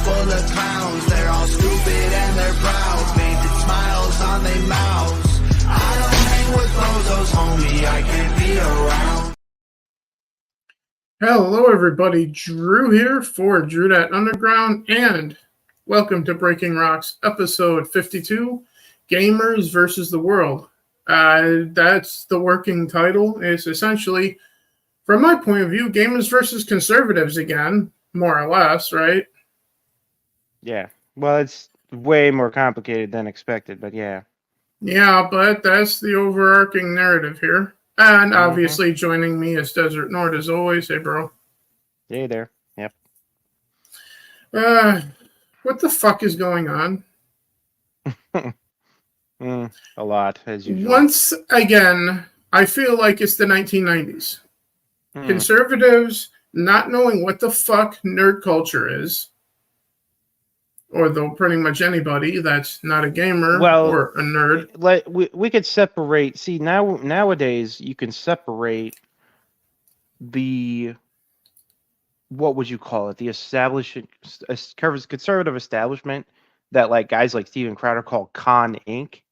full of clowns. They're all stupid and they're proud, painted smiles on their mouths. I don't hang with bozos, homie, I can't be around. Hello everybody, Drew here for Drew Underground, and welcome to Breaking Rocks, episode 52, Gamers versus the World. That's the working title. It's essentially, from my point of view, gamers versus conservatives again, more or less, right? Yeah. Well, it's way more complicated than expected, but yeah. Yeah, but that's the overarching narrative here. And obviously joining me is Desert Nord as always. Hey, bro. Hey there. Yep. What the fuck is going on? A lot, as usual. Once again, I feel like it's the 1990s. Conservatives not knowing what the fuck nerd culture is, or though pretty much anybody that's not a gamer or a nerd. Like we could separate. See, nowadays you can separate the, what would you call it? The conservative establishment that like guys like Steven Crowder call Con Inc.,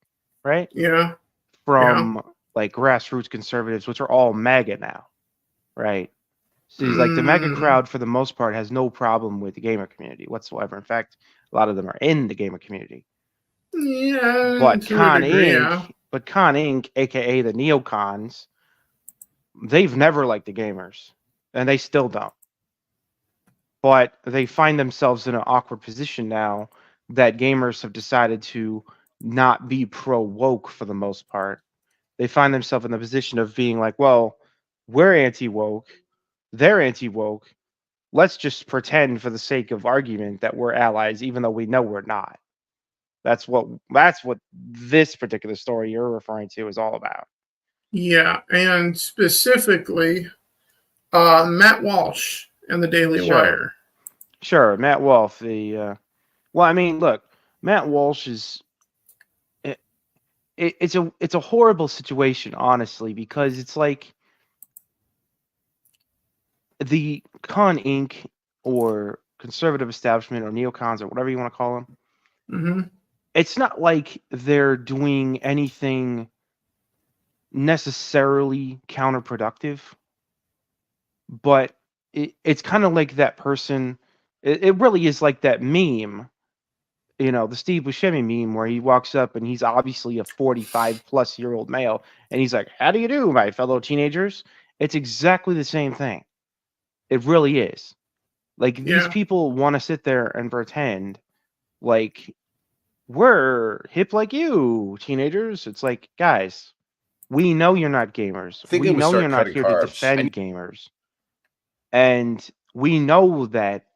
right? Yeah. From like grassroots conservatives, which are all MAGA now, right? So like the MAGA crowd, for the most part, has no problem with the gamer community whatsoever. In fact, a lot of them are in the gamer community. Yeah. But Con Inc., aka the neocons, they've never liked the gamers, and they still don't. But they find themselves in an awkward position now that gamers have decided to not be pro-woke for the most part. They find themselves in the position of being like, well, we're anti-woke, they're anti-woke. Let's just pretend for the sake of argument that we're allies, even though we know we're not. That's what this particular story you're referring to is all about. Yeah, and specifically, Matt Walsh and the Daily Wire. Sure, Matt Walsh. Well, I mean, look, Matt Walsh is. It's a horrible situation, honestly, because it's like the Con Inc. or conservative establishment or neocons or whatever you want to call them. Mm-hmm. It's not like they're doing anything necessarily counterproductive, but it's kind of like that person. It really is like that meme, the Steve Buscemi meme where he walks up and he's obviously a 45-plus-year-old male, and he's like, "How do you do, my fellow teenagers?" It's exactly the same thing. It really is. Like, these people want to sit there and pretend like we're hip like you, teenagers. It's like, guys, we know you're not gamers. We know you're not here to defend gamers. And we know that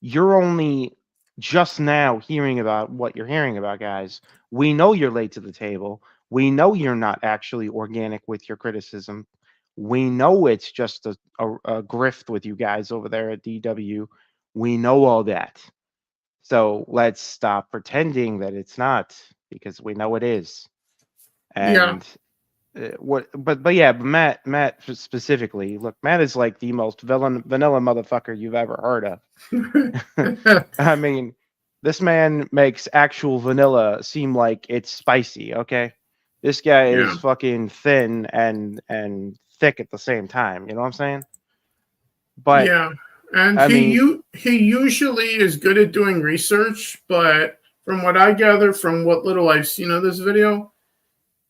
you're only just now hearing about what you're hearing about, guys. We know you're late to the table. We know you're not actually organic with your criticism. We know it's just a grift with you guys over there at DW. We know all that. So let's stop pretending that it's not, because we know it is. And but Matt specifically, look, Matt is like the most vanilla motherfucker you've ever heard of. I mean, this man makes actual vanilla seem like it's spicy. Okay, this guy is fucking thin and thick at the same time. You know what I'm saying? But and he usually is good at doing research, but from what I gather, from what little I've seen of this video,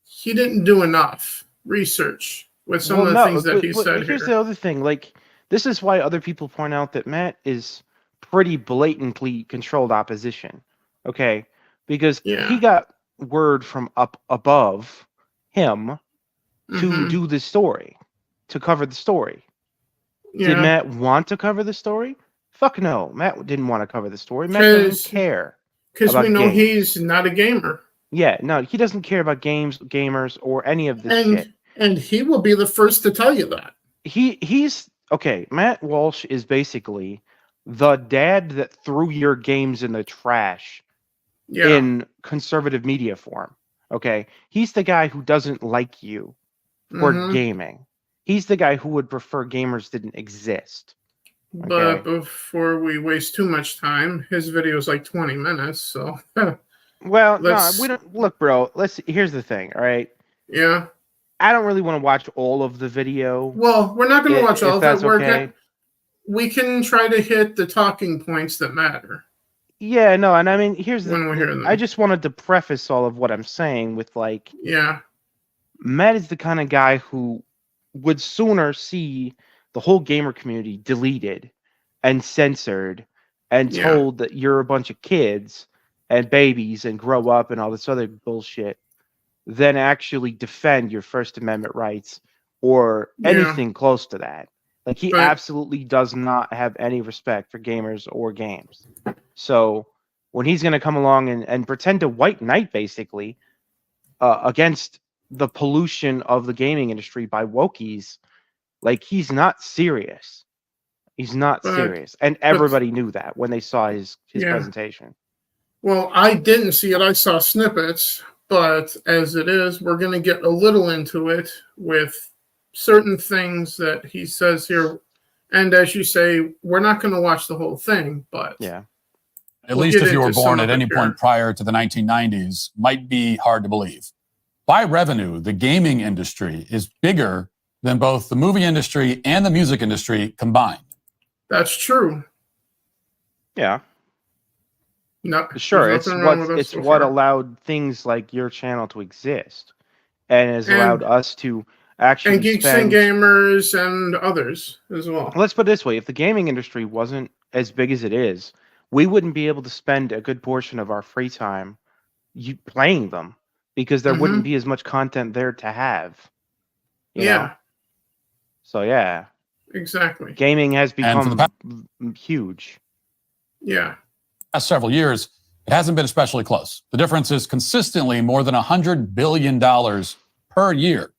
he didn't do enough research with some of the things that he said here. Here's the other thing. Like, this is why other people point out that Matt is pretty blatantly controlled opposition. Okay? Because he got word from up above him to do the story, to cover the story. Did Matt want to cover the story? Fuck no. Matt didn't want to cover the story. Matt doesn't care. Because we know he's not a gamer. Yeah, no, he doesn't care about gamers, or any of this shit. And he will be the first to tell you that. He's okay. Matt Walsh is basically the dad that threw your games in the trash in conservative media form. Okay, he's the guy who doesn't like you for gaming. He's the guy who would prefer gamers didn't exist. But Okay. before we waste too much time, his video is like 20 minutes. So Well, no, we let's, don't look, bro. Here's the thing, all right? yeah. I don't really want to watch all of the video, Well, we're not going to watch all if of it. that's okay. We can try to hit the talking points that matter Yeah, no, and I mean, when we hear I them. just wanted to preface all of what I'm saying with like, Yeah. Matt is the kind of guy who would sooner see the whole gamer community deleted and censored and Yeah. told that you're a bunch of kids and babies and grow up and all this other bullshit than actually defend your First Amendment rights or Yeah. anything close to that. Like, he But absolutely does not have any respect for gamers or games. So when he's going to come along and pretend to white knight basically against the pollution of the gaming industry by wokies, like, he's not serious. He's not but serious. And everybody knew that when they saw his yeah. presentation. Well, I didn't see it. I saw snippets, but as it is, we're going to get a little into it with certain things that he says here. And as you say, we're not going to watch the whole thing, but yeah. At least if you were born at any point prior to the 1990s, might be hard to believe. By revenue, the gaming industry is bigger than both the movie industry and the music industry combined. That's true. Yeah. No, sure, it's what allowed things like your channel to exist, and has allowed us to actually and geeks and gamers and others as well. Let's put it this way: if the gaming industry wasn't as big as it is, we wouldn't be able to spend a good portion of our free time playing them, because there wouldn't be as much content there to have. You know? So yeah. Exactly. Gaming has become huge. Yeah. Past several years, it hasn't been especially close. The difference is consistently more than $100 billion per year.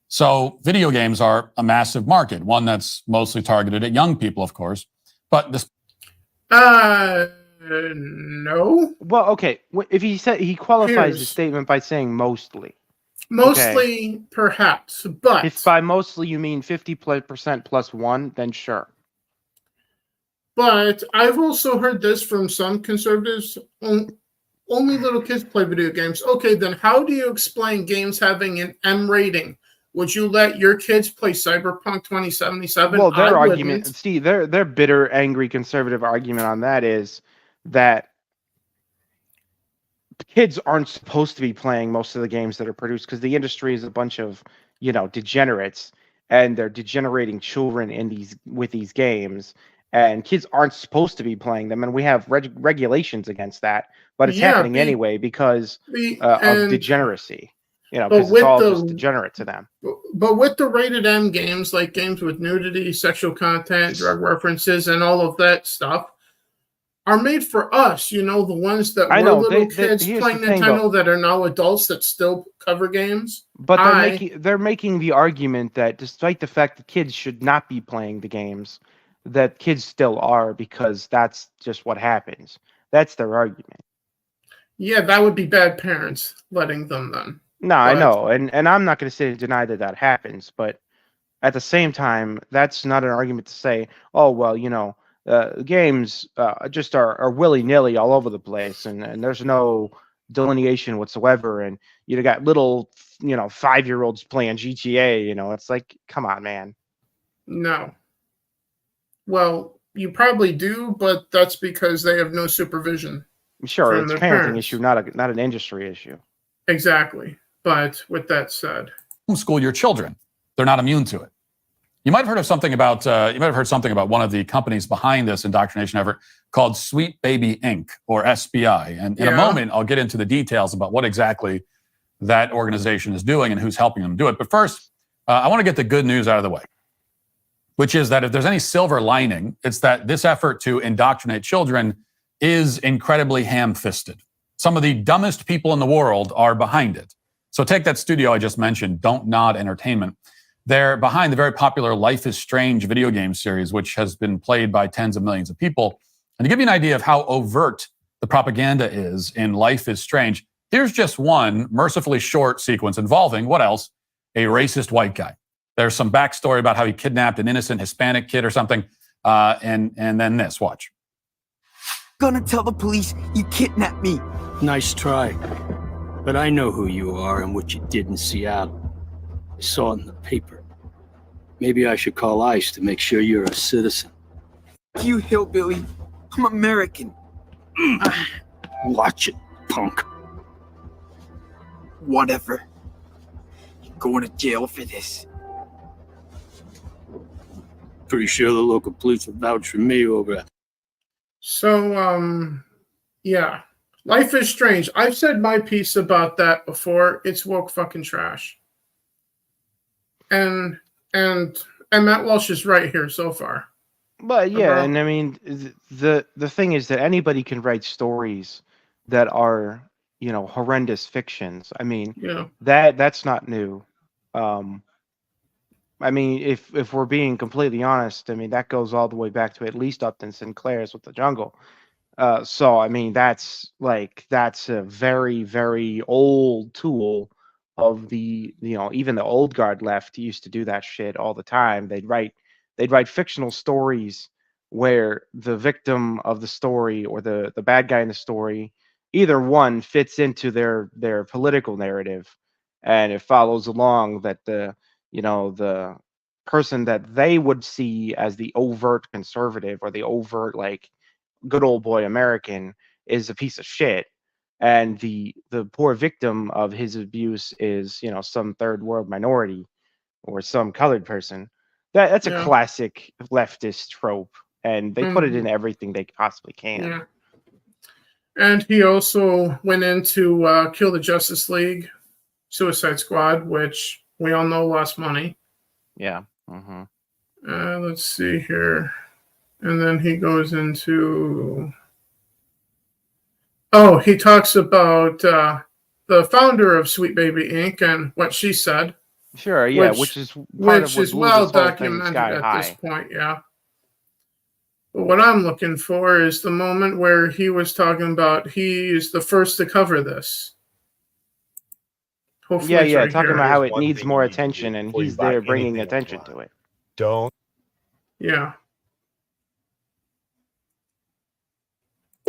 So video games are a massive market, one that's mostly targeted at young people, of course. But this. No. Well, okay. If he said he qualifies the statement by saying mostly. Mostly, perhaps, but if by mostly you mean 50% plus one, then sure. But I've also heard this from some conservatives. Only little kids play video games. Okay, then how do you explain games having an M rating? Would you let your kids play Cyberpunk 2077? Well, their argument, Steve, their bitter, angry conservative argument on that is that kids aren't supposed to be playing most of the games that are produced because the industry is a bunch of, degenerates, and they're degenerating children with these games. And kids aren't supposed to be playing them, and we have regulations against that. But it's happening anyway because of degeneracy. Because it's all just degenerate to them. But with the rated M games, like games with nudity, sexual content, drug references, and all of that stuff, are made for us. The ones that were little kids playing Nintendo that are now adults that still cover games. But they're making the argument that despite the fact that kids should not be playing the games, that kids still are, because that's just what happens. That's their argument. Yeah, that would be bad parents letting them then. No, I know. And I'm not going to deny that happens. But at the same time, that's not an argument to say, oh, well, games just are willy-nilly all over the place. And there's no delineation whatsoever. And you got little, 5-year-olds playing GTA. It's like, come on, man. No. Well, you probably do, but that's because they have no supervision. Sure, it's a parenting issue, not an industry issue. Exactly. But with that said, homeschool your children. They're not immune to it. You might have heard something about one of the companies behind this indoctrination effort called Sweet Baby Inc. or SBI. And in a moment, I'll get into the details about what exactly that organization is doing and who's helping them do it. But first, I want to get the good news out of the way, which is that if there's any silver lining, it's that this effort to indoctrinate children is incredibly ham-fisted. Some of the dumbest people in the world are behind it. So take that studio I just mentioned, Don't Nod Entertainment. They're behind the very popular Life is Strange video game series, which has been played by tens of millions of people. And to give you an idea of how overt the propaganda is in Life is Strange, here's just one mercifully short sequence involving, what else? A racist white guy. There's some backstory about how he kidnapped an innocent Hispanic kid or something. and then this. Watch. Gonna tell the police you kidnapped me. Nice try. But I know who you are and what you did in Seattle. I saw it in the paper. Maybe I should call ICE to make sure you're a citizen. You hillbilly. I'm American. Watch it, punk. Whatever. You're going to jail for this. Pretty sure the local police will vouch for me over that. So, yeah. Life is strange. I've said my piece about that before. It's woke fucking trash. And Matt Walsh is right here so far. But yeah, and I mean, the thing is that anybody can write stories that are, you know, horrendous fictions. I mean, Yeah. that's not new. I mean, if we're being completely honest, I mean, that goes all the way back to at least Upton Sinclair's with the Jungle. So I mean, that's a very, very old tool of the, you know, even the old guard left used to do that shit all the time. They'd write fictional stories where the victim of the story or the bad guy in the story, either one fits into their political narrative, and it follows along that the person that they would see as the overt conservative or the overt like good old boy American is a piece of shit, and the poor victim of his abuse is, you know, some third world minority or some colored person. That's a classic leftist trope, and they put it in everything they possibly can. Yeah. And he also went into Kill the Justice League, Suicide Squad, which we all know lost money. Yeah. Mm-hmm. Let's see here. And then he goes into... Oh, he talks about the founder of Sweet Baby Inc. and what she said. Sure, yeah, which is part of what well documented at this point, yeah. But what I'm looking for is the moment where he was talking about he is the first to cover this. Hopefully yeah, right talking here. about how it needs more attention, and he's there bringing attention to it. Don't. Yeah.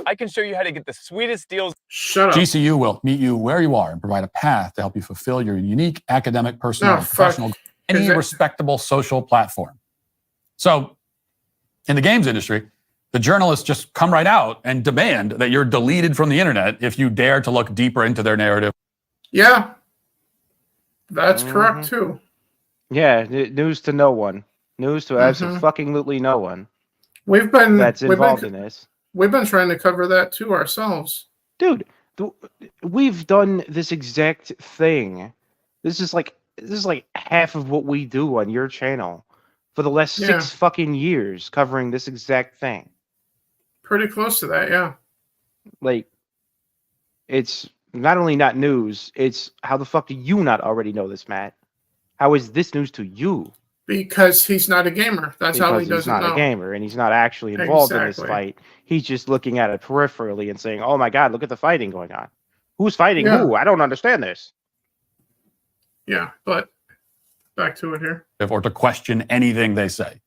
I can show you how to get the sweetest deals. Shut up. GCU will meet you where you are and provide a path to help you fulfill your unique academic, personal, and professional, any respectable social platform. So, in the games industry, the journalists just come right out and demand that you're deleted from the internet if you dare to look deeper into their narrative. Yeah. That's correct, too. Yeah, news to no one. News to absolutely no one. We've been that's involved in this. We've been trying to cover that too ourselves. Dude, we've done this exact thing. This is like half of what we do on your channel for the last 6 fucking years, covering this exact thing. Pretty close to that, yeah. Like, it's not only not news, it's how the fuck do you not already know this, Matt? How is this news to you? Because he's not a gamer. That's how he doesn't know. He's not a gamer, and he's not actually involved in this fight. He's just looking at it peripherally and saying, "Oh my God, look at the fighting going on. Who's fighting who? I don't understand this." Yeah, but back to it here. Or to question anything they say.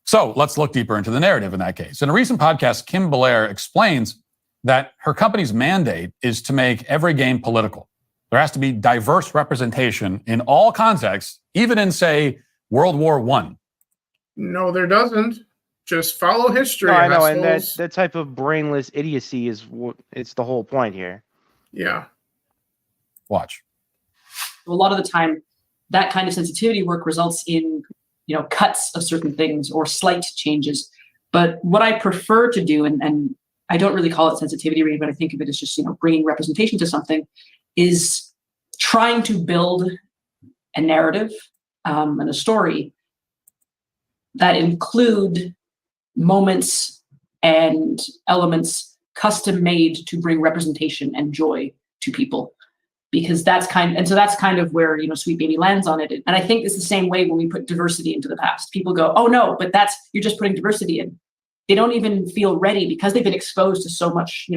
So let's look deeper into the narrative in that case. In a recent podcast, Kim Belair explains that her company's mandate is to make every game political. There has to be diverse representation in all contexts, even in, say, World War I. No, there doesn't. Just follow history. No, I know, and that type of brainless idiocy is it's the whole point here. Yeah. Watch. A lot of the time, that kind of sensitivity work results in, cuts of certain things or slight changes. But what I prefer to do, and I don't really call it sensitivity reading, but I think of it as just, bringing representation to something, is trying to build a narrative and a story that include moments and elements custom made to bring representation and joy to people. Because that's kind of where, Sweet Baby lands on it. And I think it's the same way when we put diversity into the past. People go, oh no, but you're just putting diversity in. They don't even feel ready because they've been exposed to so much,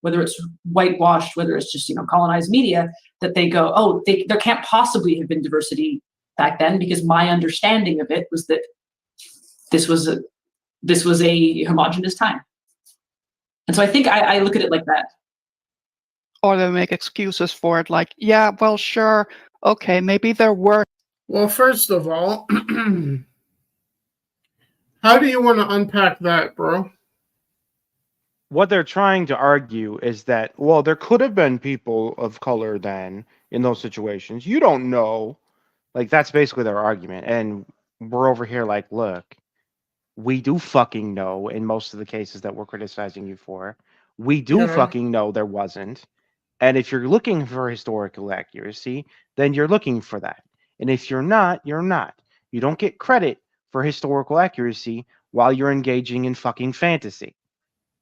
whether it's whitewashed, whether it's just, colonized media, that they go, oh, there can't possibly have been diversity back then, because my understanding of it was that this was a homogenous time. And so I think I look at it like that. Or they make excuses for it, like, yeah, well, sure, okay, maybe there were. Well, first of all, how do you want to unpack that, bro? What they're trying to argue is that, well, there could have been people of color then in those situations. You don't know. Like, that's basically their argument. And we're over here like, look, we do fucking know in most of the cases that we're criticizing you for. We do fucking know there wasn't. And if you're looking for historical accuracy, then you're looking for that. And if you're not, you're not. You don't get credit for historical accuracy while you're engaging in fucking fantasy.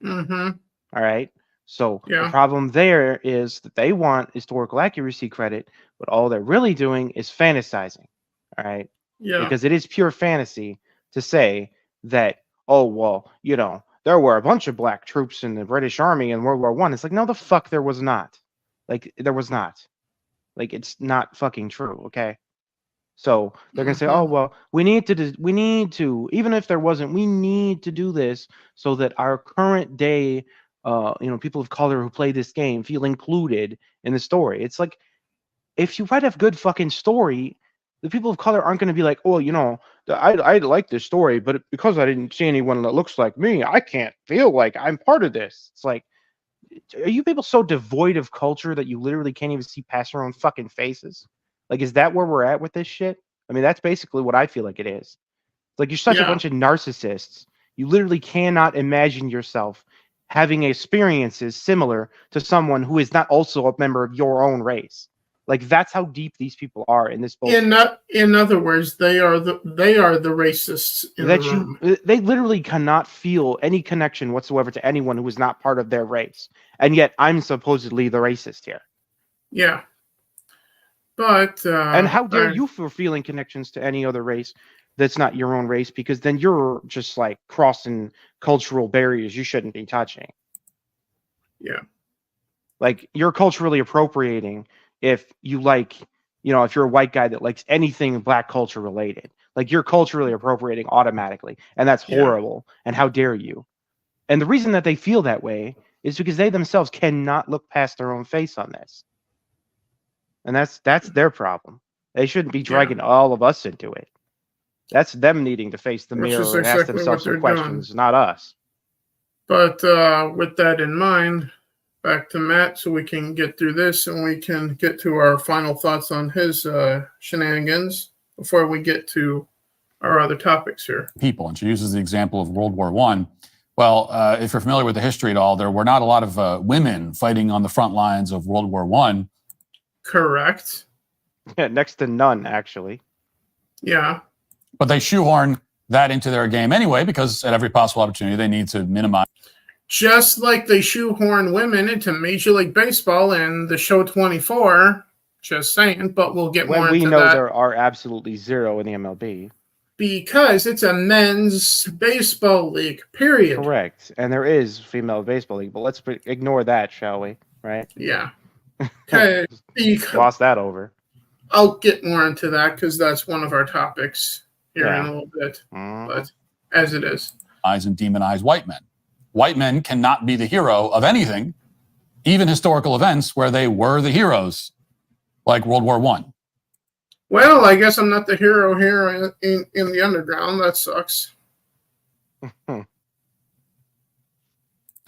Mm-hmm. All right. So the Yeah. problem there is that they want historical accuracy credit, but all they're really doing is fantasizing. All right. Yeah. Because it is pure fantasy to say that, oh, well, you know, there were a bunch of black troops in the British Army in World War One. It's like, no, the fuck there was not. Like, there was not. Like, it's not fucking true. Okay. So they're gonna say, "Oh well, we need to, even if there wasn't, we need to do this so that our current day, people of color who play this game feel included in the story." It's like, if you write a good fucking story, the people of color aren't gonna be like, "Oh, I like this story, but because I didn't see anyone that looks like me, I can't feel like I'm part of this." It's like, are you people so devoid of culture that you literally can't even see past your own fucking faces? Like, is that where we're at with this shit? I mean, that's basically what I feel like it is. Like, you're such a bunch of narcissists. You literally cannot imagine yourself having experiences similar to someone who is not also a member of your own race. Like, that's how deep these people are in this bullshit. In other words, they are the racists in the room. They literally cannot feel any connection whatsoever to anyone who is not part of their race. And yet I'm supposedly the racist here. Yeah. But and how dare you for feeling connections to any other race that's not your own race, because then you're just like crossing cultural barriers you shouldn't be touching. Yeah. Like, you're culturally appropriating if you like, if you're a white guy that likes anything black culture related. Like, you're culturally appropriating automatically, and that's horrible. And how dare you? And the reason that they feel that way is because they themselves cannot look past their own face on this. And that's their problem. They shouldn't be dragging all of us into it. That's them needing to face the mirror and ask themselves some questions, not us. But with that in mind, back to Matt so we can get through this and we can get to our final thoughts on his shenanigans before we get to our other topics here. People, and she uses the example of World War I. Well, if you're familiar with the history at all, there were not a lot of women fighting on the front lines of World War I. Correct. Yeah, next to none, actually. Yeah. But they shoehorn that into their game anyway, because at every possible opportunity, they need to minimize. Just like they shoehorn women into Major League Baseball and the show 24. Just saying, but we'll get more into that. We know there are absolutely zero in the MLB. Because it's a men's baseball league, period. Correct. And there is female baseball league, but let's ignore that, shall we? Right? Yeah. Okay. Gloss that over. I'll get more into that because that's one of our topics here in a little bit. But as it is. And demonize white men. White men cannot be the hero of anything, even historical events where they were the heroes, like World War I. Well, I guess I'm not the hero here in the underground. That sucks.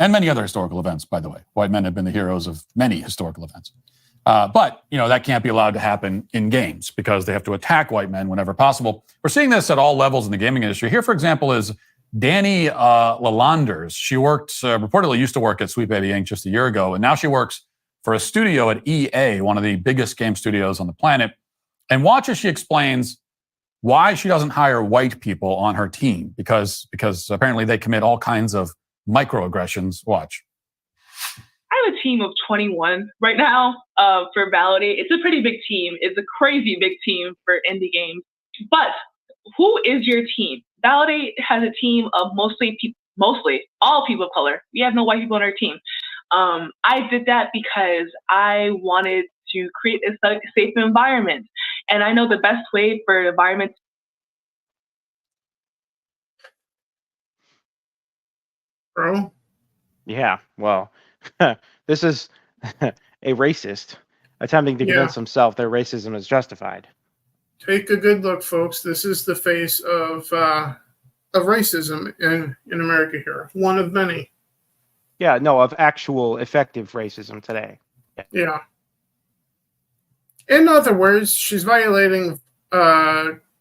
And many other historical events, by the way. White men have been the heroes of many historical events. But, that can't be allowed to happen in games because they have to attack white men whenever possible. We're seeing this at all levels in the gaming industry. Here, for example, is Danny Lalanders. She reportedly used to work at Sweet Baby Inc. just a year ago, and now she works for a studio at EA, one of the biggest game studios on the planet. And watch as she explains why she doesn't hire white people on her team, because apparently they commit all kinds of microaggressions. Watch. I have a team of 21 right now for Validate. It's a pretty big team. It's a crazy big team for indie games. But who is your team? Validate has a team of mostly all people of color. We have no white people on our team. I did that because I wanted to create a safe environment. And I know the best way for an environment. bro. Yeah, well, this is a racist attempting to Yeah. convince himself that racism is justified. Take a good look, folks. This is the face of racism in America here. One of many. Yeah, no, of actual effective racism today. Yeah. In other words, she's violating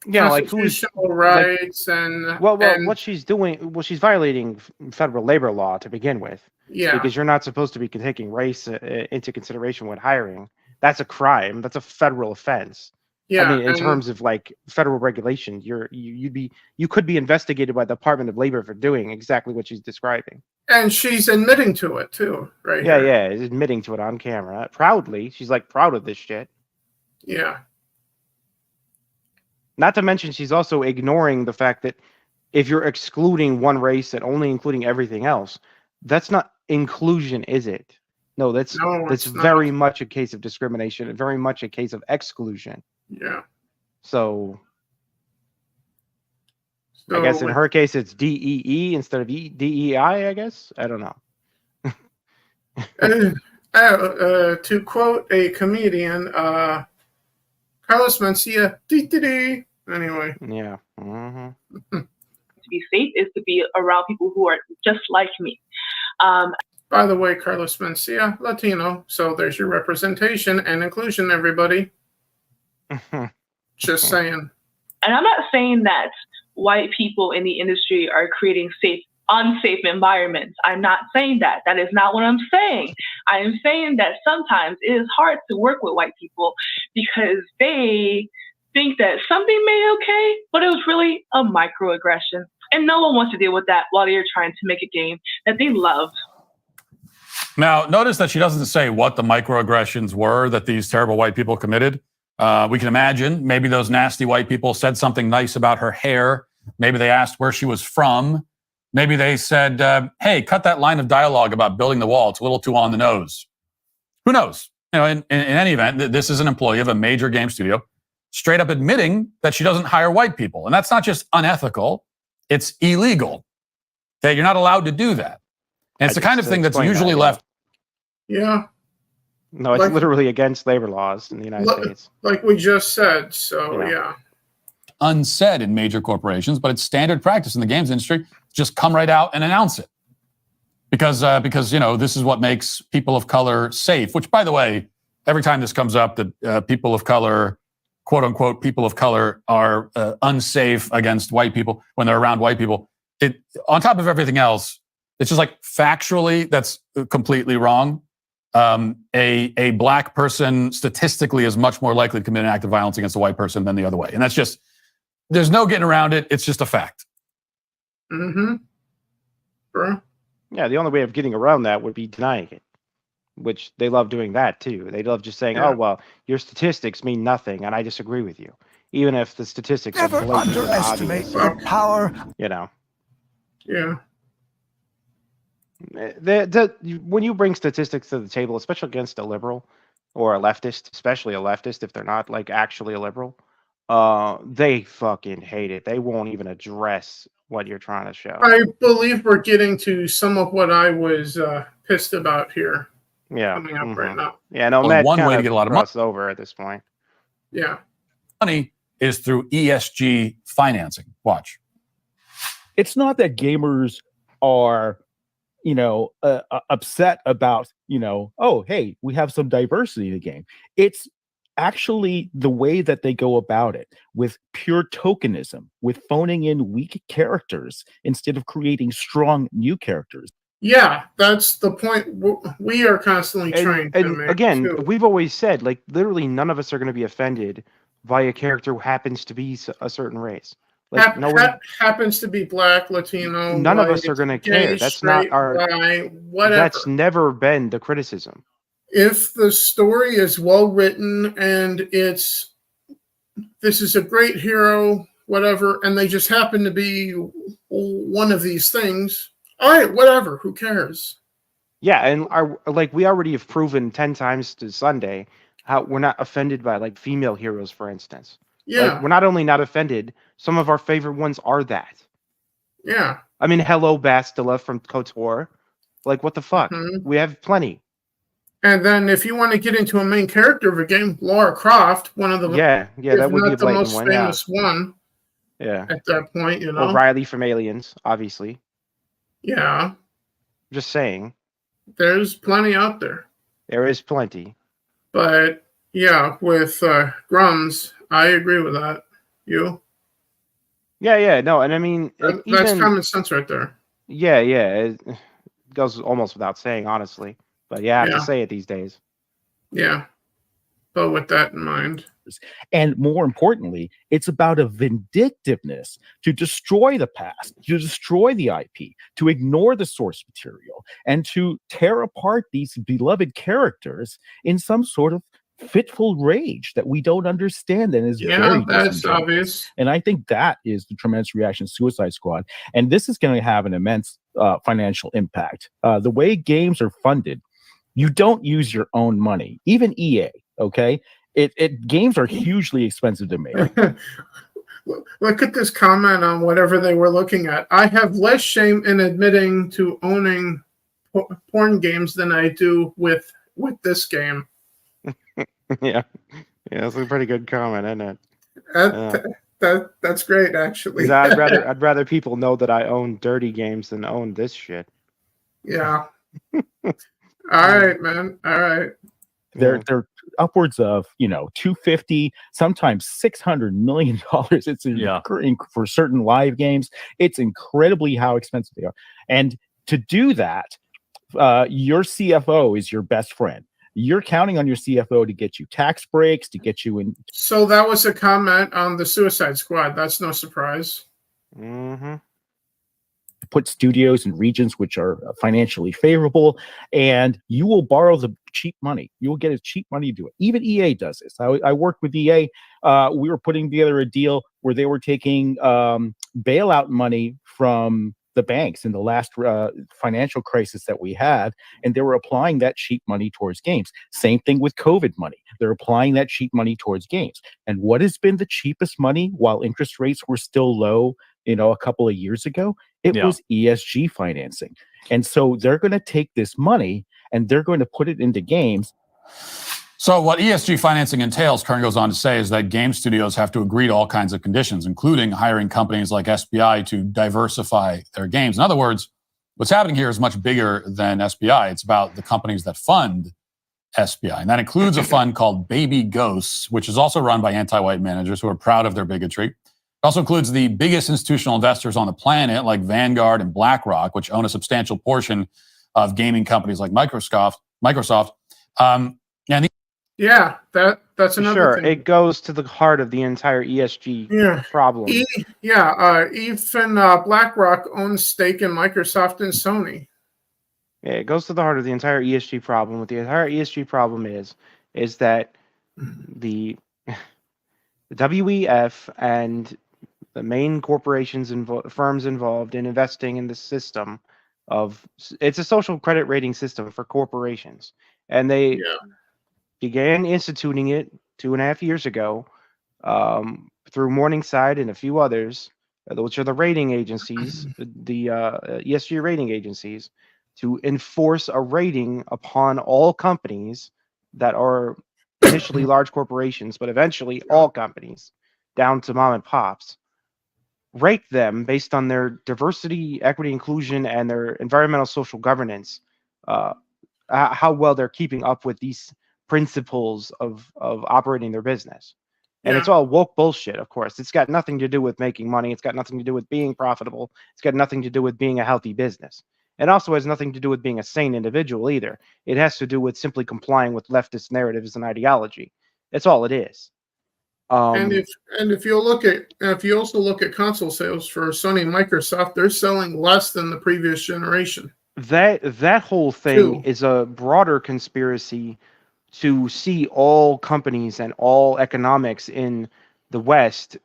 Yeah, like who's constitutional rights and what she's doing? Well, she's violating federal labor law to begin with. yeah, Because you're not supposed to be taking race into consideration when hiring. That's a crime. That's a federal offense. yeah. I mean, in and- terms of like federal regulation, you could be investigated by the Department of Labor for doing exactly what she's describing. And she's admitting to it too, right? Yeah, here. yeah, is admitting to it on camera proudly. She's like proud of this shit. Yeah. Not to mention, she's also ignoring the fact that if you're excluding one race and only including everything else, that's not inclusion, is it? No, that's No, that's it's not. very much a case of discrimination and very much a case of exclusion. Yeah. So So I guess in with- her case, it's DEE instead of DEI, I guess. I don't know. to quote a comedian, Carlos Mencia, dee. Anyway. Yeah. Mm-hmm. To be safe is to be around people who are just like me. By the way, Carlos Mencia, Latino. So there's your representation and inclusion, everybody. Just saying. And I'm not saying that white people in the industry are creating unsafe environments. I'm not saying that. That is not what I'm saying. I am saying that sometimes it is hard to work with white people because they think that something may okay, but it was really a microaggression. And no one wants to deal with that while they're trying to make a game that they love. Now, notice that she doesn't say what the microaggressions were that these terrible white people committed. We can imagine maybe those nasty white people said something nice about her hair. Maybe they asked where she was from. Maybe they said, hey, cut that line of dialogue about building the wall. It's a little too on the nose. Who knows? You know, in any event, this is an employee of a major game studio straight up admitting that she doesn't hire white people. And that's not just unethical. It's illegal. Okay, you're not allowed to do that. And it's the kind of thing that's usually left. Yeah. No, it's literally against labor laws in the United States. Like we just said. So, yeah. Unsaid in major corporations, but it's standard practice in the games industry. Just come right out and announce it. Because you know, this is what makes people of color safe, which, by the way, every time this comes up, that people of color, quote unquote, people of color are unsafe against white people when they're around white people. It, on top of everything else, it's just like factually, that's completely wrong. A black person statistically is much more likely to commit an act of violence against a white person than the other way. And that's just, there's no getting around it. It's just a fact. Mm-hmm. Bro. Yeah, the only way of getting around that would be denying it, which they love doing that too. They love just saying, oh, well, your statistics mean nothing, and I disagree with you. Even if the statistics Never are blatantly underestimate obvious. your power. You know. Yeah. When you bring statistics to the table, especially against a liberal or a leftist, especially a leftist, if they're not like actually a liberal, they fucking hate it. They won't even address what you're trying to show. I believe we're getting to some of what I was pissed about here. Yeah. Coming up right now. Yeah, no, Well, Matt one way kinda to get a lot of money over at this point. Yeah. Money is through ESG financing. Watch. It's not that gamers are, you know, upset about, you know, oh, hey, we have some diversity in the game. It's actually the way that they go about it with pure tokenism, with phoning in weak characters instead of creating strong new characters. Yeah, that's the point we are constantly trying to And make. again, too. we've always said, like, literally none of us are going to be offended by a character who happens to be a certain race. Like, no one, happens to be black, Latino. none of us white, are going to gay, care. That's straight, not our. bi, whatever. That's never been the criticism. If the story is well written and this is a great hero, whatever, and they just happen to be one of these things, all right, whatever, who cares? Yeah, and we already have proven 10 times to Sunday how we're not offended by like female heroes, for instance. Yeah. Like, we're not only not offended, some of our favorite ones are that. Yeah. I mean, hello, Bastila from KOTOR. Like, what the fuck? Mm-hmm. We have plenty. And then if you want to get into a main character of a game, Lara Croft, one of the that would be a the blatant most one. famous one. Yeah. At that point, you know. Or Riley from Aliens, obviously. Yeah. Just saying. There's plenty out there. There is plenty. But yeah, with Grums, I agree with that. You? Yeah, no, and I mean, that's common sense right there. Yeah, it goes almost without saying, honestly. But you have to say it these days. Yeah. But with that in mind. And more importantly, it's about a vindictiveness to destroy the past, to destroy the IP, to ignore the source material, and to tear apart these beloved characters in some sort of fitful rage that we don't understand and is very that's obvious. And I think that is the tremendous reaction to Suicide Squad. And this is going to have an immense financial impact. The way games are funded, you don't use your own money, even EA, okay? Games are hugely expensive to make. Look at this comment on whatever they were looking at. I have less shame in admitting to owning porn games than I do with this game. Yeah, that's a pretty good comment, isn't it? That's great, actually. I'd rather people know that I own dirty games than own this shit. Yeah. All right, man. All right. They're upwards of $250, sometimes $600 million. It's for certain live games. It's incredibly how expensive they are, and to do that, your CFO is your best friend. You're counting on your CFO to get you tax breaks, to get you in. So that was a comment on the Suicide Squad. That's no surprise. Mm-hmm. Put studios in regions which are financially favorable, and you will borrow the cheap money. You will get a cheap money to do it. Even EA does this. I worked with EA. We were putting together a deal where they were taking bailout money from the banks in the last financial crisis that we had, and they were applying that cheap money towards games. Same thing with COVID money. They're applying that cheap money towards games. And what has been the cheapest money while interest rates were still low, a couple of years ago? It was ESG financing. And so they're going to take this money and they're going to put it into games. So what ESG financing entails, Kern goes on to say, is that game studios have to agree to all kinds of conditions, including hiring companies like SBI to diversify their games. In other words, what's happening here is much bigger than SBI. It's about the companies that fund SBI. And that includes a fund called Baby Ghosts, which is also run by anti-white managers who are proud of their bigotry. It also includes the biggest institutional investors on the planet, like Vanguard and BlackRock, which own a substantial portion of gaming companies like Microsoft. That's another thing. It goes to the heart of the entire ESG problem. Even BlackRock owns stake in Microsoft and Sony. Yeah, it goes to the heart of the entire ESG problem. What the entire ESG problem is that the WEF and the main corporations and firms involved in investing in the system it's a social credit rating system for corporations, and they began instituting it 2.5 years ago through Morningside and a few others, which are the rating agencies, the ESG rating agencies, to enforce a rating upon all companies that are initially large corporations, but eventually all companies, down to mom and pops, rate them based on their diversity, equity, inclusion, and their environmental social governance, how well they're keeping up with these principles of operating their business. And it's all woke bullshit, of course. It's got nothing to do with making money. It's got nothing to do with being profitable. It's got nothing to do with being a healthy business. It also has nothing to do with being a sane individual either. It has to do with simply complying with leftist narratives and ideology. That's all it is. And if you also look at console sales for Sony and Microsoft, they're selling less than the previous generation. That whole thing is a broader conspiracy to see all companies and all economics in the West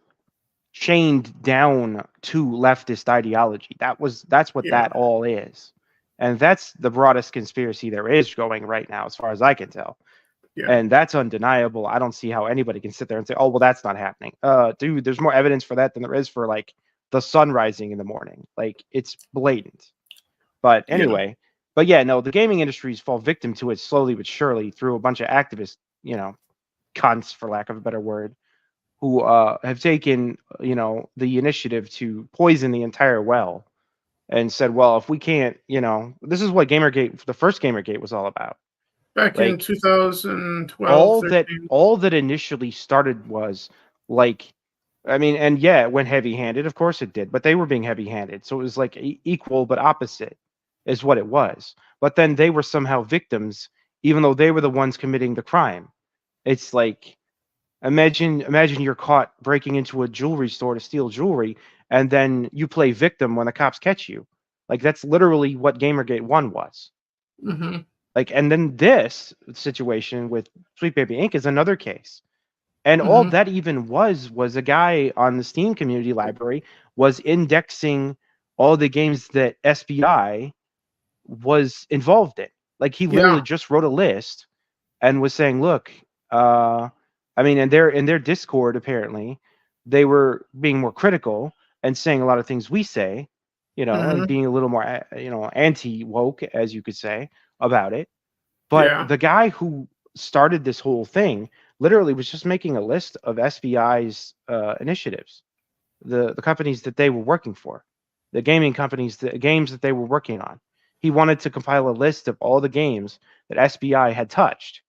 chained down to leftist ideology. That's what that all is. And that's the broadest conspiracy there is going right now, as far as I can tell. Yeah. And that's undeniable. I don't see how anybody can sit there and say, oh, well, that's not happening. Dude, there's more evidence for that than there is for like the sun rising in the morning. Like, it's blatant. But anyway, but yeah, no, the gaming industries fall victim to it slowly but surely through a bunch of activists, cunts, for lack of a better word, who have taken, the initiative to poison the entire well and said, well, if we can't, this is what Gamergate, the first Gamergate, was all about. Back in Like, 2012, all that initially started was like, I mean, and yeah, it went heavy-handed. Of course it did, but they were being heavy-handed, so it was like equal but opposite, is what it was. But then they were somehow victims, even though they were the ones committing the crime. It's like, imagine you're caught breaking into a jewelry store to steal jewelry, and then you play victim when the cops catch you. Like, that's literally what Gamergate 1 was. Mm-hmm. Like, and then this situation with Sweet Baby Inc. is another case. And all that even was a guy on the Steam community library was indexing all the games that SBI was involved in. Like, he literally just wrote a list and was saying, look, I mean, in their Discord, apparently, they were being more critical and saying a lot of things we say, and being a little more, anti-woke, as you could say, about it. But the guy who started this whole thing literally was just making a list of SBI's initiatives, the companies that they were working for, the gaming companies, the games that they were working on. He wanted to compile a list of all the games that SBI had touched.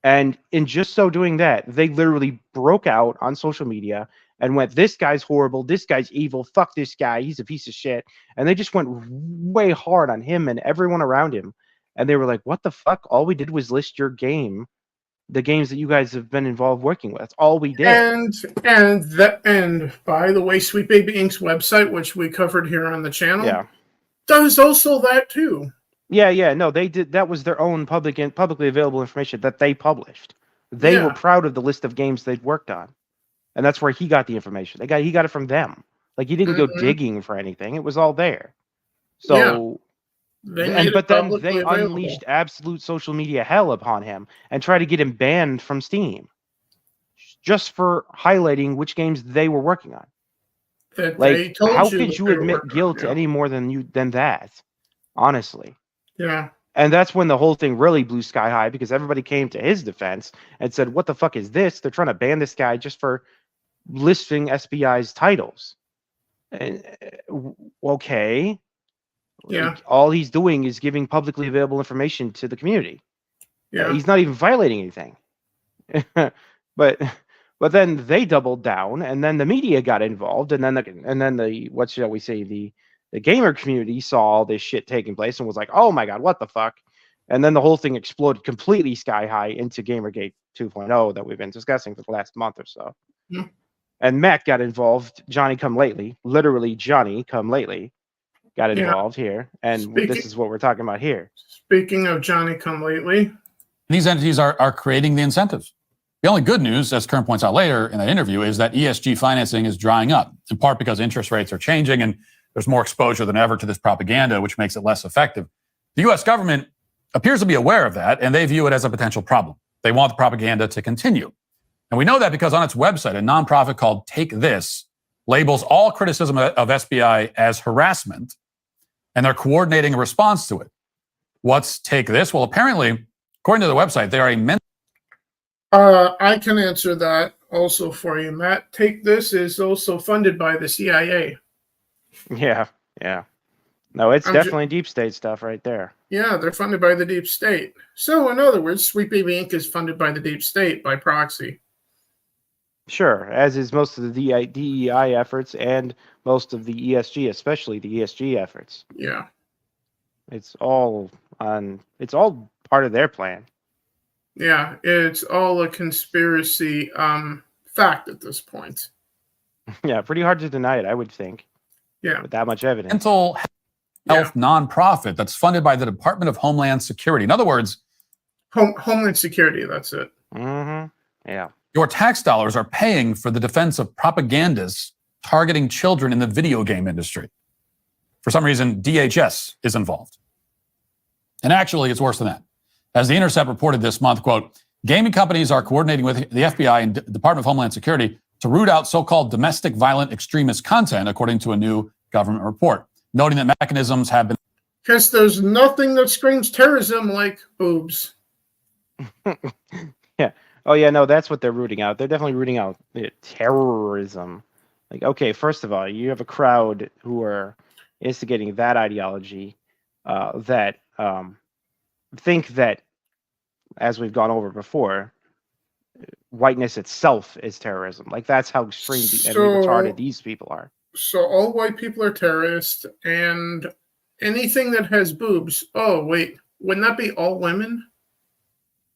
And in just so doing that, they literally broke out on social media and went, this guy's horrible, this guy's evil, fuck this guy, he's a piece of shit. And they just went way hard on him and everyone around him. And they were like, what the fuck? All we did was list your game, the games that you guys have been involved working with. That's all we did. And by the way, Sweet Baby Inc.'s website, which we covered here on the channel, does also that too. Yeah, no, they did. That was their own publicly available information that they published. They were proud of the list of games they'd worked on, and that's where he got the information. He got it from them. Like, he didn't go digging for anything; it was all there. So, but then they unleashed absolute social media hell upon him and tried to get him banned from Steam, just for highlighting which games they were working on. Like, how could you admit guilt any more than that? Honestly. Yeah. And that's when the whole thing really blew sky high, because everybody came to his defense and said, what the fuck is this? They're trying to ban this guy just for listing SBI's titles. And, okay. Yeah. All he's doing is giving publicly available information to the community. Yeah. He's not even violating anything. But then they doubled down, and then the media got involved, and then the what shall we say, the gamer community saw all this shit taking place and was like, oh my god, what the fuck? And then the whole thing exploded completely sky high into Gamergate 2.0 that we've been discussing for the last month or so. And Matt got involved, Johnny come lately, literally Johnny come lately got involved here, and this is what we're talking about here. Speaking of Johnny come lately, these entities are creating the incentives. The only good news, as Kern points out later in that interview, is that ESG financing is drying up, in part because interest rates are changing and there's more exposure than ever to this propaganda, which makes it less effective. The U.S. government appears to be aware of that, and they view it as a potential problem. They want the propaganda to continue. And we know that because on its website, a nonprofit called Take This labels all criticism of SBI as harassment, and they're coordinating a response to it. What's Take This? Well, apparently, according to the website, they are a mental... I can answer that also for you, Matt. Take This is also funded by the CIA. Yeah. No, it's definitely deep state stuff right there. Yeah, they're funded by the deep state. So, in other words, Sweet Baby Inc. is funded by the deep state by proxy. Sure, as is most of the DEI efforts and most of the ESG, especially the ESG efforts. Yeah. It's all part of their plan. Yeah, it's all a conspiracy fact at this point. Yeah, pretty hard to deny it, I would think. Yeah. With that much evidence. Mental health nonprofit that's funded by the Department of Homeland Security. In other words, Homeland Security, that's it. Mm-hmm. Yeah. Your tax dollars are paying for the defense of propagandists targeting children in the video game industry. For some reason, DHS is involved. And actually, it's worse than that. As The Intercept reported this month, quote, gaming companies are coordinating with the FBI and Department of Homeland Security to root out so-called domestic violent extremist content, according to a new government report, noting that mechanisms have been... Because there's nothing that screams terrorism like boobs. Yeah. Oh, yeah, no, that's what they're rooting out. They're definitely rooting out terrorism. Like, okay, first of all, you have a crowd who are instigating that ideology that think that, as we've gone over before, whiteness itself is terrorism. Like, that's how extreme and retarded these people are. So all white people are terrorists, and anything that has boobs. Oh, wait. Wouldn't that be all women?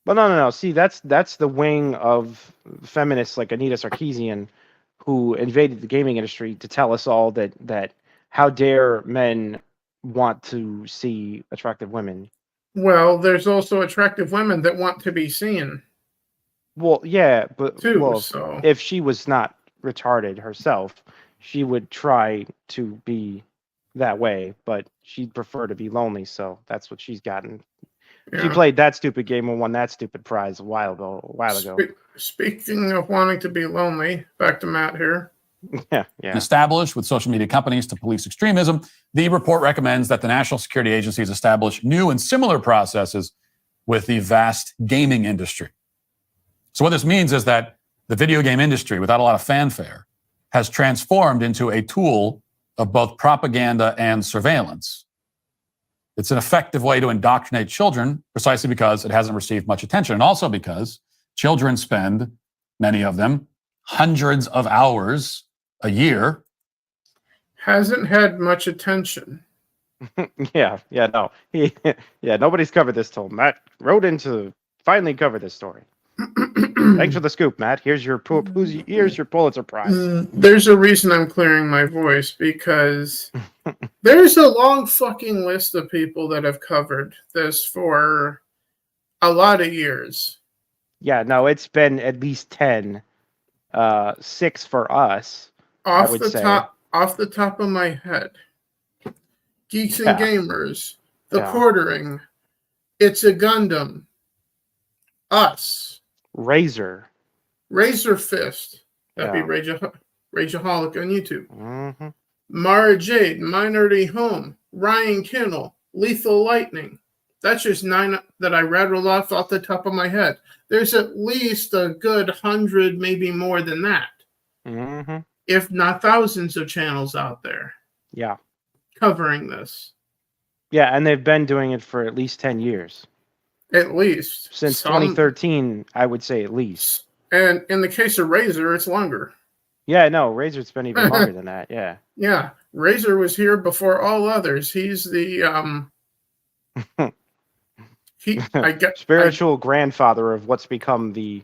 Well, no. See, that's the wing of feminists like Anita Sarkeesian, who invaded the gaming industry to tell us all that how dare men want to see attractive women. Well, there's also attractive women that want to be seen. Well, yeah, but Too, if she was not retarded herself, she would try to be that way, but she'd prefer to be lonely, so that's what she's gotten. Yeah. She played that stupid game and won that stupid prize a while ago. Speaking of wanting to be lonely, back to Matt here. Yeah. Established with social media companies to police extremism, the report recommends that the national security agencies establish new and similar processes with the vast gaming industry. So what this means is that the video game industry, without a lot of fanfare, has transformed into a tool of both propaganda and surveillance. It's an effective way to indoctrinate children precisely because it hasn't received much attention, and also because children spend, many of them, hundreds of hours a year. Hasn't had much attention. Yeah, nobody's covered this till Matt wrote in to finally cover this story. Thanks for the scoop, Matt. Here's your Pulitzer Prize. There's a reason I'm clearing my voice, because there's a long fucking list of people that have covered this for a lot of years. Yeah, no, it's been at least 10, 6 for us. Off the top of my head, Geeks and Gamers, The Quartering, It's a Gundam, Us, Razor Fist, that'd be Rageaholic on YouTube, Mm-hmm. Mara Jade, Minority Home, Ryan Kinnell, Lethal Lightning. That's just 9 that I rattled off the top of my head. There's at least a good 100, maybe more than that. Mm-hmm. If not thousands of channels out there. Yeah. Covering this. Yeah, and they've been doing it for at least 10 years. At least. Since 2013, I would say at least. And in the case of Razor, it's longer. Yeah, no, Razor's been even longer than that, yeah. Yeah, Razor was here before all others. He's the spiritual grandfather of what's become the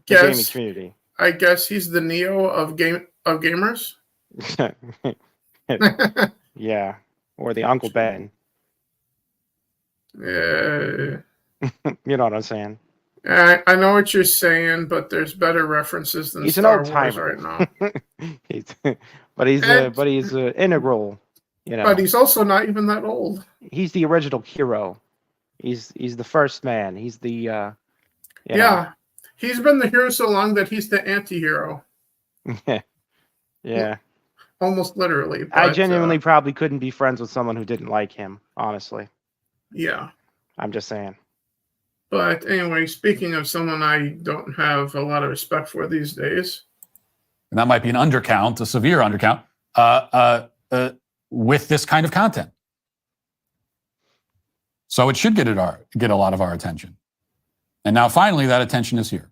gaming community. I guess he's the Neo of gamers. Yeah, or the Uncle Ben. You know what I'm saying? I know what you're saying, but there's better references than Star Wars right now. but he's integral. But he's also not even that old. He's the original hero. He's the first man. He's the He's been the hero so long that he's the anti-hero. Yeah. Almost literally. But, I genuinely probably couldn't be friends with someone who didn't like him, honestly. Yeah. I'm just saying. But anyway, speaking of someone I don't have a lot of respect for these days. And that might be an undercount, a severe undercount, with this kind of content. So it should get a lot of our attention. And now finally that attention is here.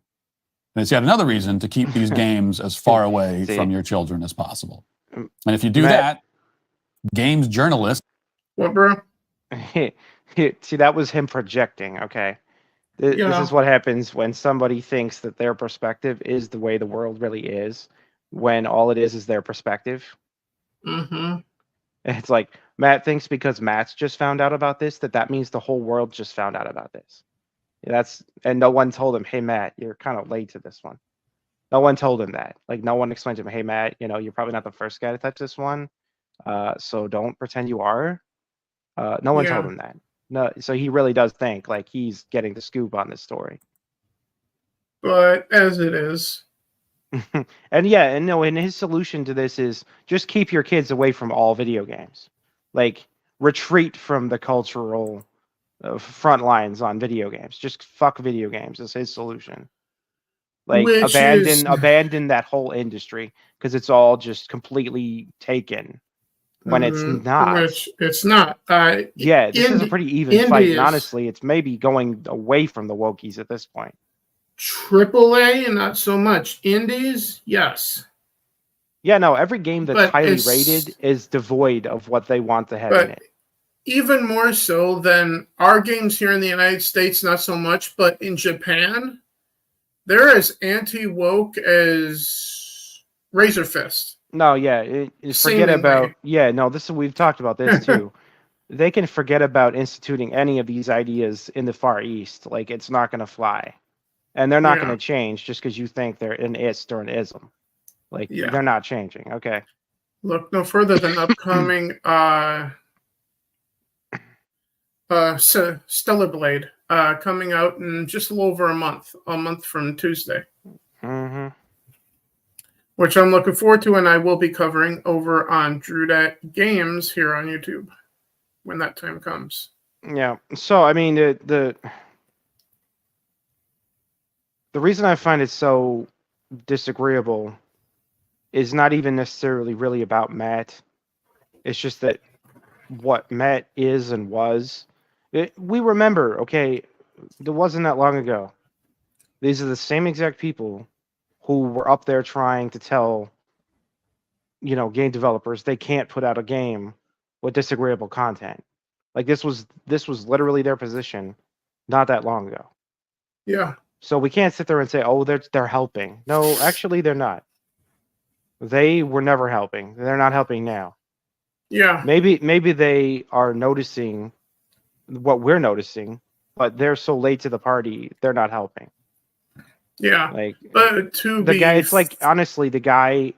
And it's yet another reason to keep these games as far away from your children as possible. And if you do that, games journalists... What, bro? See, that was him projecting, okay? This is what happens when somebody thinks that their perspective is the way the world really is, when all it is their perspective. Mm-hmm. It's like, Matt thinks because Matt's just found out about this, that means the whole world just found out about this. And no one told him, hey, Matt, you're kind of late to this one. No one told him that. Like, no one explained to him, hey, Matt, you're probably not the first guy to touch this one. So don't pretend you are. No one told him that. No, so he really does think like he's getting the scoop on this story. But as it is, And yeah, and no, and his solution to this is just keep your kids away from all video games. Like retreat from the cultural front lines on video games. Just fuck video games is his solution. Like Which is abandon that whole industry because it's all just completely taken when it's not. Which it's not. Yeah, this is a pretty even fight. And Indies. honestly, it's maybe going away from the wokies at this point. AAA, not so much. Indies, yes. Yeah, no, every game that's But highly it's- rated is devoid of what they want to have in But it. even more so than our games here in the United States, not so much. But in Japan, they're as anti-woke as Razor Fist. No, yeah, forget Seemingly. about. Yeah, no, we've talked about this too. They can forget about instituting any of these ideas in the Far East. Like it's not going to fly, and they're not Yeah. going to change just because you think they're an ist or an ism. Like Yeah. they're not changing. Okay. Look no further than upcoming Stellar Blade coming out in just a little over a month from Tuesday, Mm-hmm. which I'm looking forward to, and I will be covering over on Drudat Games here on YouTube when that time comes. Yeah. So I mean the reason I find it so disagreeable is not even necessarily really about Matt. It's just that what Matt is and was. We remember, okay, it wasn't that long ago. These are the same exact people who were up there trying to tell, game developers they can't put out a game with disagreeable content. Like this was literally their position not that long ago. Yeah. So we can't sit there and say, "Oh, they're helping." No, actually, they're not. They were never helping. They're not helping now. Yeah. Maybe they are noticing what we're noticing, but they're so late to the party, they're not helping. Yeah. Like But the guy, it's like honestly, the guy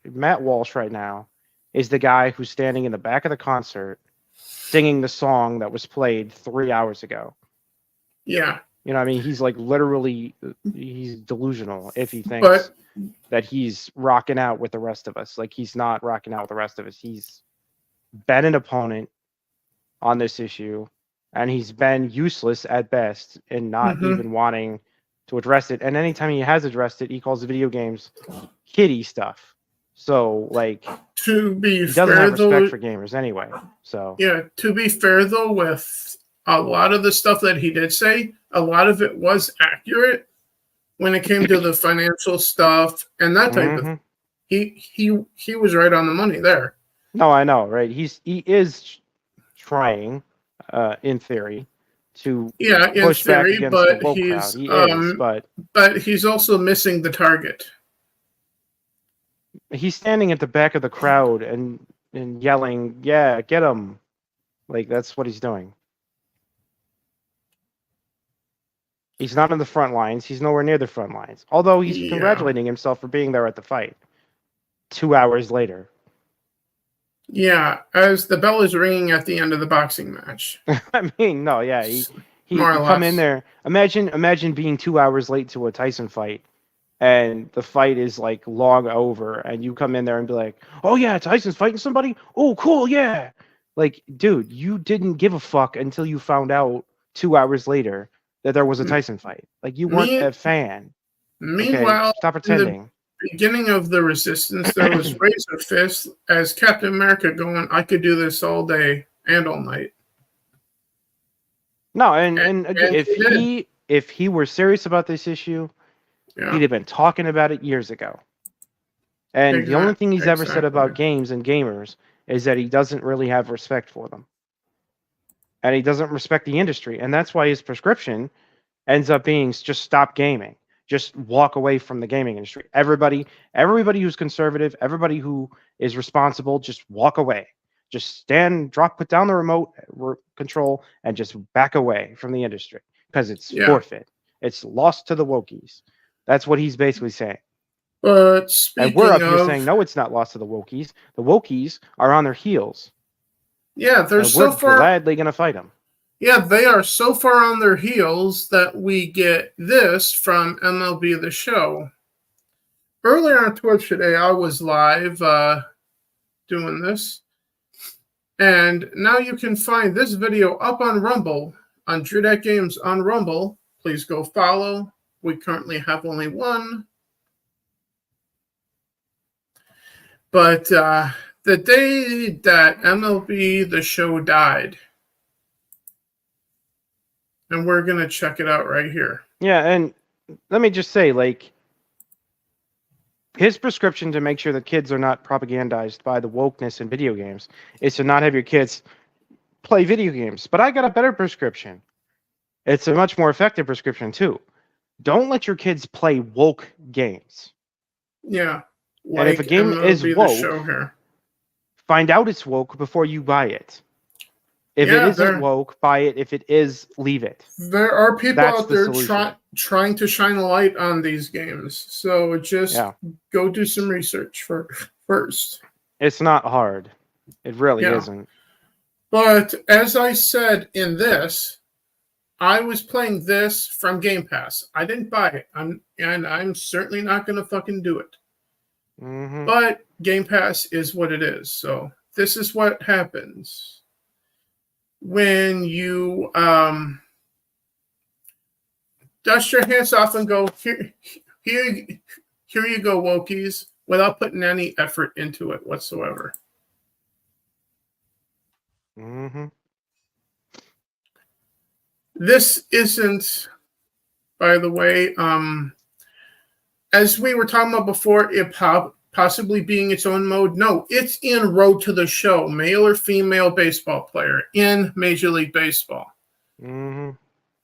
Matt Walsh right now is the guy who's standing in the back of the concert singing the song that was played 3 hours ago. Yeah. You know what I mean? He's like literally, he's delusional if he thinks that he's rocking out with the rest of us. Like he's not rocking out with the rest of us. He's been an opponent on this issue, and he's been useless at best in not even wanting to address it. And anytime he has addressed it, he calls the video games kiddie stuff. So like, to be he doesn't fair, have respect though, for gamers anyway. So yeah, to be fair though, with a lot of the stuff that he did say, a lot of it was accurate when it came to the financial stuff and that type of. He was right on the money there. No, I know, right? He is trying, in theory, to push back against the woke crowd. He is, but he's also missing the target. He's standing at the back of the crowd and yelling, "Yeah, get him!" Like that's what he's doing. He's not in the front lines. He's nowhere near the front lines. Although he's congratulating himself for being there at the fight 2 hours later. Yeah, as the bell is ringing at the end of the boxing match. I mean, no, yeah, he More or come less. in there. Imagine being 2 hours late to a Tyson fight, and the fight is like long over, and you come in there and be like, "Oh yeah, Tyson's fighting somebody. Oh cool, yeah." Like, dude, you didn't give a fuck until you found out 2 hours later that there was a Tyson fight. Like, you weren't a fan. Meanwhile, okay? Stop pretending. Beginning of the Resistance, there was Razor Fist as Captain America going, "I could do this all day and all night." No, and again, he if he were serious about this issue, he'd have been talking about it years ago. And the only thing he's ever said about games and gamers is that he doesn't really have respect for them. And he doesn't respect the industry. And that's why his prescription ends up being just stop gaming. Just walk away from the gaming industry. Everybody who's conservative, everybody who is responsible, just walk away. Just put down the remote control and just back away from the industry because it's forfeit. It's lost to the wokies. That's what he's basically saying. But speaking and we're up here saying, no, it's not lost to the wokies. The wokies are on their heels. Yeah, they're and so we're far. gladly going to fight them. Yeah, they are so far on their heels that we get this from MLB The Show. earlier on Twitch today, I was live doing this. And now you can find this video up on Rumble, on Drew That Games on Rumble. Please go follow. We currently have only one. But the day that MLB The Show died, and we're going to check it out right here. Yeah, and let me just say, like, his prescription to make sure that kids are not propagandized by the wokeness in video games is to not have your kids play video games. But I got a better prescription. It's a much more effective prescription, too. Don't let your kids play woke games. Yeah. Like and if a game MLB is The woke, Show here. Find out it's woke before you buy it. If it isn't woke, buy it. If it is, leave it. There are people That's out the there solution. trying to shine a light on these games. So just go do some research first. It's not hard. It really isn't. But as I said in this, I was playing this from Game Pass. I didn't buy it. I'm certainly not going to fucking do it. Mm-hmm. But Game Pass is what it is. So this is what happens when you dust your hands off and go, here you go, wokies, without putting any effort into it whatsoever. Mm-hmm. This isn't, by the way, as we were talking about before, it possibly being its own mode. No, it's in Road to the Show, male or female baseball player in Major League Baseball. Mm-hmm.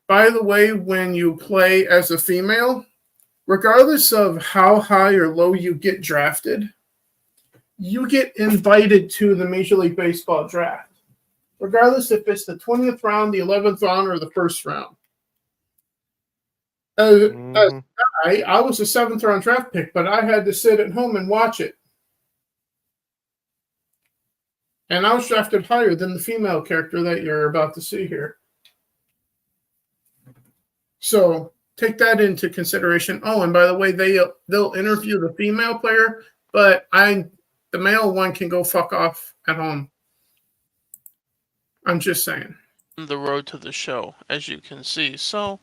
By the way, when you play as a female, regardless of how high or low you get drafted, you get invited to the Major League Baseball draft. Regardless if it's the 20th round, the 11th round, or the first round. As a guy, I was a 7th round draft pick, but I had to sit at home and watch it. And I was drafted higher than the female character that you're about to see here. So take that into consideration. Oh, and by the way, they'll interview the female player, but the male one can go fuck off at home. I'm just saying. The Road to the Show, as you can see. So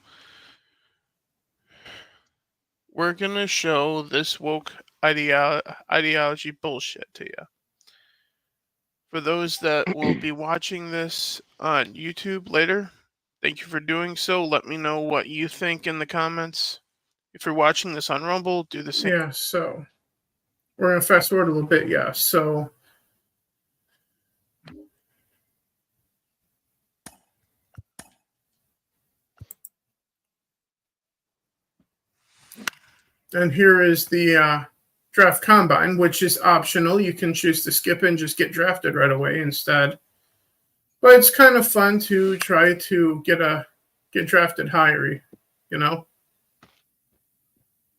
we're going to show this woke ideology bullshit to you. For those that will be watching this on YouTube later, thank you for doing so. Let me know what you think in the comments. If you're watching this on Rumble, do the same. Yeah, so we're going to fast forward a little bit. Yeah, so and here is the draft combine, which is optional. You can choose to skip and just get drafted right away instead. But it's kind of fun to try to get drafted higher, you know?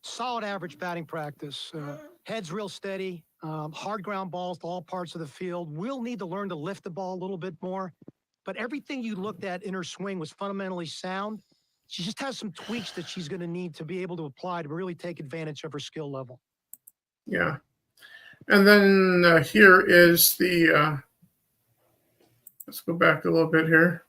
Solid average batting practice. Head's real steady. Hard ground balls to all parts of the field. We'll need to learn to lift the ball a little bit more. But everything you looked at in her swing was fundamentally sound. She just has some tweaks that she's going to need to be able to apply to really take advantage of her skill level. Yeah. And then here is the, let's go back a little bit here.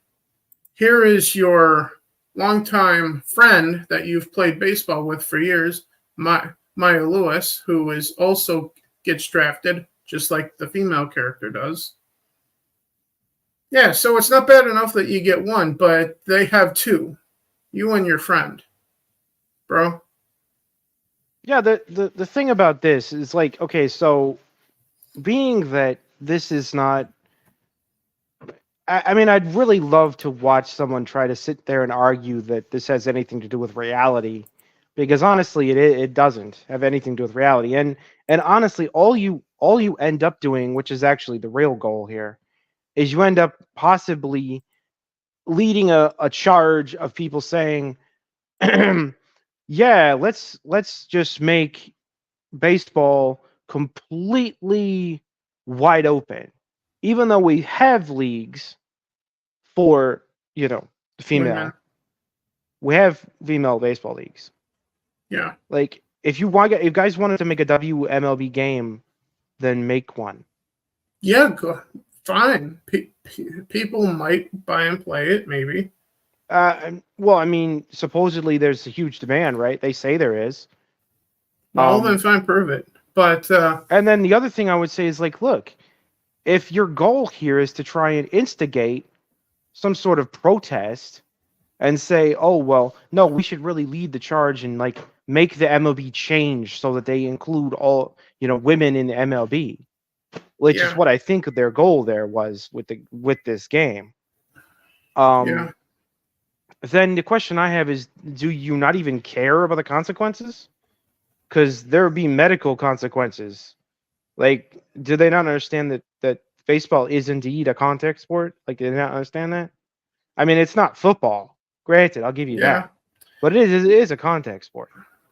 Here is your longtime friend that you've played baseball with for years, Maya Lewis, who also gets drafted, just like the female character does. Yeah, so it's not bad enough that you get one, but they have two. You and your friend, bro. Yeah, the thing about this is like, okay, so being that this is not, I mean, I'd really love to watch someone try to sit there and argue that this has anything to do with reality, because honestly, it doesn't have anything to do with reality. And honestly, all you end up doing, which is actually the real goal here, is you end up possibly leading a charge of people saying, yeah, let's just make baseball completely wide open, even though we have leagues for, female. Women. We have female baseball leagues. Yeah. Like, if you guys wanted to make a WMLB game, then make one. Yeah, fine. People might buy and play it, maybe. Well, I mean, supposedly there's a huge demand, right? They say there is. Well, then fine, prove it. But and then the other thing I would say is like, look, if your goal here is to try and instigate some sort of protest and say, oh, well, no, we should really lead the charge and like make the MLB change so that they include all, women in the MLB, which is what I think their goal there was with this game. Then the question I have is, do you not even care about the consequences? Because there would be medical consequences. Like, do they not understand that baseball is indeed a contact sport? Like, do they not understand that? I mean, it's not football. Granted, I'll give you that. But it is a contact sport.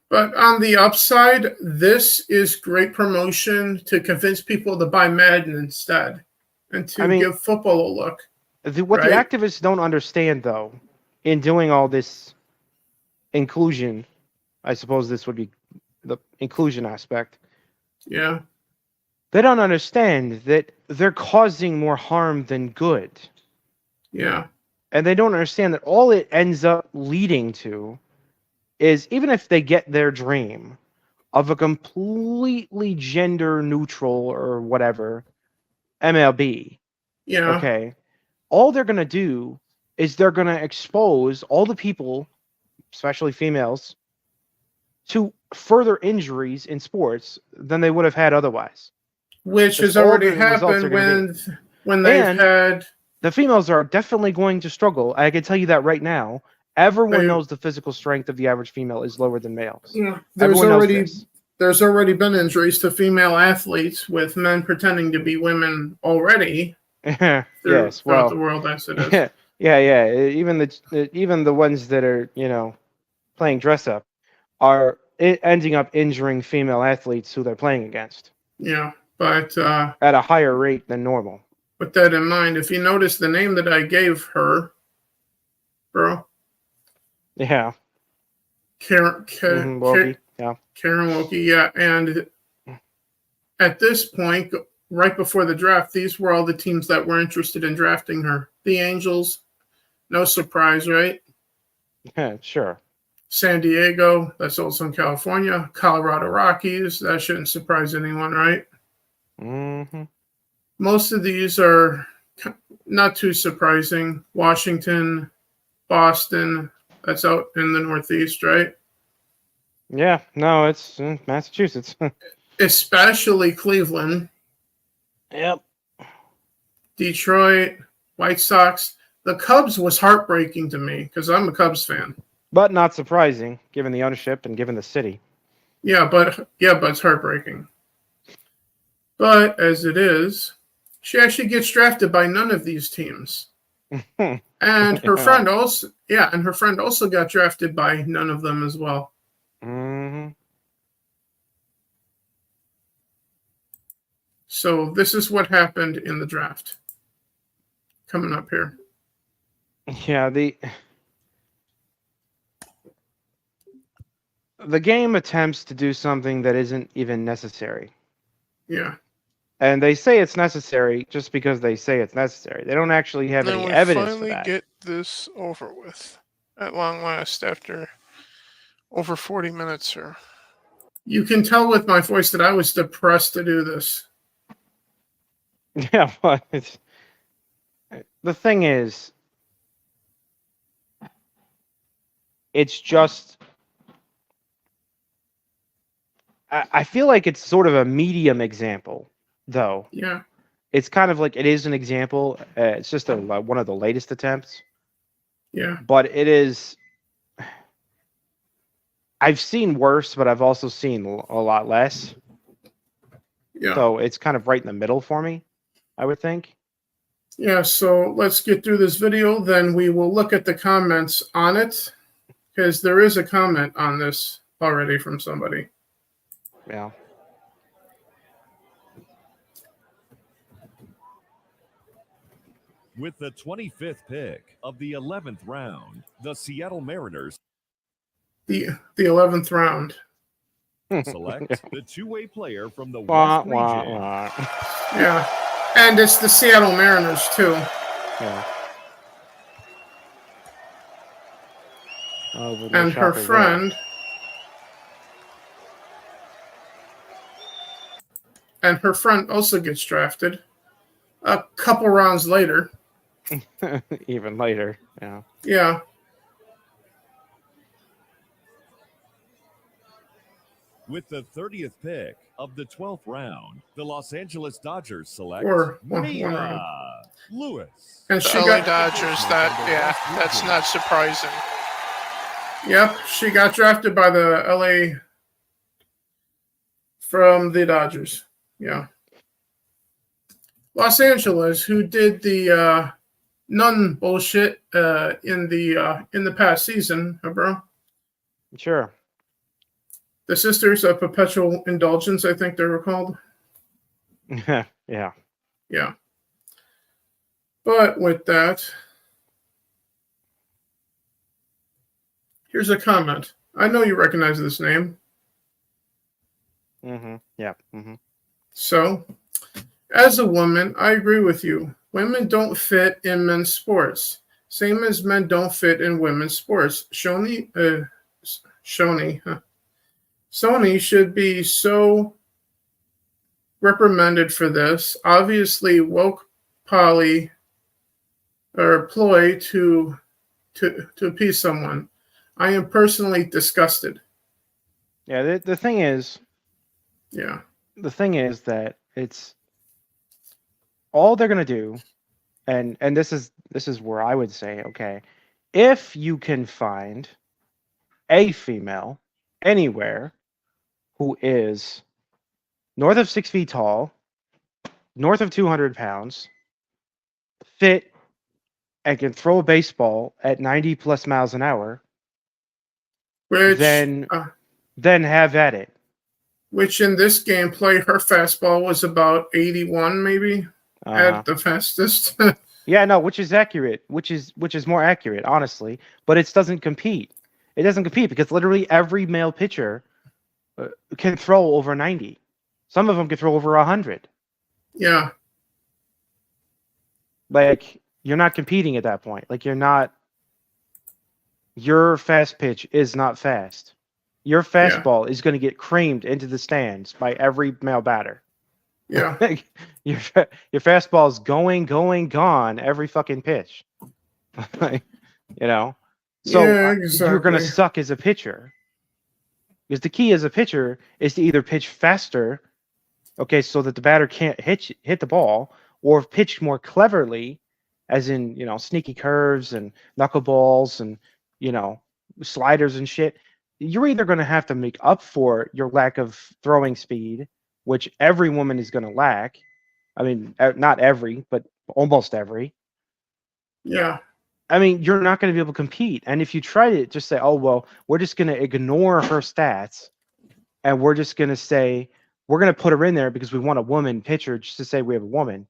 But on the upside, this is great promotion to convince people to buy Madden instead and to give football a look. What the activists don't understand, though, in doing all this inclusion, I suppose this would be the inclusion aspect. Yeah. They don't understand that they're causing more harm than good. Yeah. And they don't understand that all it ends up leading to is, even if they get their dream of a completely gender neutral or whatever MLB, okay, all they're going to do is they're going to expose all the people, especially females, to further injuries in sports than they would have had otherwise. Which has already happened when they've had... The females are definitely going to struggle. I can tell you that right now. Everyone knows the physical strength of the average female is lower than males. Yeah, there's already been injuries to female athletes with men pretending to be women already. Throughout the world, as it is. Yeah. Even the ones that are playing dress up are ending up injuring female athletes who they're playing against. Yeah, but at a higher rate than normal. With that in mind, if you notice the name that I gave her, bro. Yeah. Karen Wokey, yeah. Karen Wokey, yeah. And at this point, right before the draft, these were all the teams that were interested in drafting her. The Angels, no surprise, right? Yeah, sure. San Diego, that's also in California. Colorado Rockies, that shouldn't surprise anyone, right? Mm-hmm. Most of these are not too surprising. Washington, Boston, that's out in the Northeast, right? Yeah, no, it's Massachusetts. Especially Cleveland. Yep. Detroit, White Sox. The Cubs was heartbreaking to me because I'm a Cubs fan. But not surprising, given the ownership and given the city. Yeah, but it's heartbreaking. But as it is, she actually gets drafted by none of these teams. And her friend also got drafted by none of them as well. Mm-hmm. So this is what happened in the draft. Coming up here. Yeah, the game attempts to do something that isn't even necessary. Yeah. And they say it's necessary just because they say it's necessary. They don't actually have any evidence for that. Finally get this over with at long last after over 40 minutes, sir. You can tell with my voice that I was depressed to do this. Yeah, but the thing is, it's just, I feel like it's sort of a medium example, though. Yeah. It's kind of like, it is an example. It's just one of the latest attempts. Yeah. But it is, I've seen worse, but I've also seen a lot less. Yeah. So it's kind of right in the middle for me, I would think. Yeah, so let's get through this video, then we will look at the comments on it, because there is a comment on this already from somebody. Yeah. With the 25th pick of the 11th round, the Seattle Mariners. The 11th round. Select the two-way player from the Wah, West wah, region. wah. Yeah. And it's the Seattle Mariners, too. Yeah. Oh, but no And her shocker there. friend. And her friend also gets drafted a couple rounds later. Even later, yeah. Yeah. With the 30th pick of the 12th round, the Los Angeles Dodgers select Or one Mia round. Lewis. And The she LA got Dodgers, that's not surprising. Yep, she got drafted by the LA from the Dodgers. Yeah. Los Angeles, who did the nun bullshit in the past season, huh, bro? Sure. The Sisters of Perpetual Indulgence, I think they were called. Yeah. Yeah. But with that, here's a comment. I know you recognize this name. Mm-hmm. Yeah. Mm-hmm. So, as a woman, I agree with you. Women don't fit in men's sports. Same as men don't fit in women's sports. Sony should be so reprimanded for this. Obviously, woke poly or ploy to appease someone. I am personally disgusted. Yeah. The thing is, Yeah. the thing is that it's all they're gonna do, and this is where I would say, okay, if you can find a female anywhere who is north of 6 feet tall, north of 200 pounds, fit, and can throw a baseball at 90 plus miles an hour, Which then have at it. Which in this gameplay, her fastball was about 81, maybe at the fastest. Yeah, no, which is accurate, which is more accurate, honestly. But it doesn't compete. It doesn't compete because literally every male pitcher can throw over 90. Some of them can throw over 100. Yeah. Like, you're not competing at that point. Like, your fast pitch is not fast. Your fastball is going to get creamed into the stands by every male batter. Yeah. your fastball is gone every fucking pitch. So Yeah, you're going to exactly. suck as a pitcher. Because the key as a pitcher is to either pitch faster, okay, so that the batter can't hit the ball, or pitch more cleverly, as in, sneaky curves and knuckleballs and, sliders and shit. You're either going to have to make up for your lack of throwing speed, which every woman is going to lack. I mean, not every, but almost every. Yeah. I mean, you're not going to be able to compete. And if you try to just say, oh, well, we're just going to ignore her stats and we're just going to say, we're going to put her in there because we want a woman pitcher just to say we have a woman,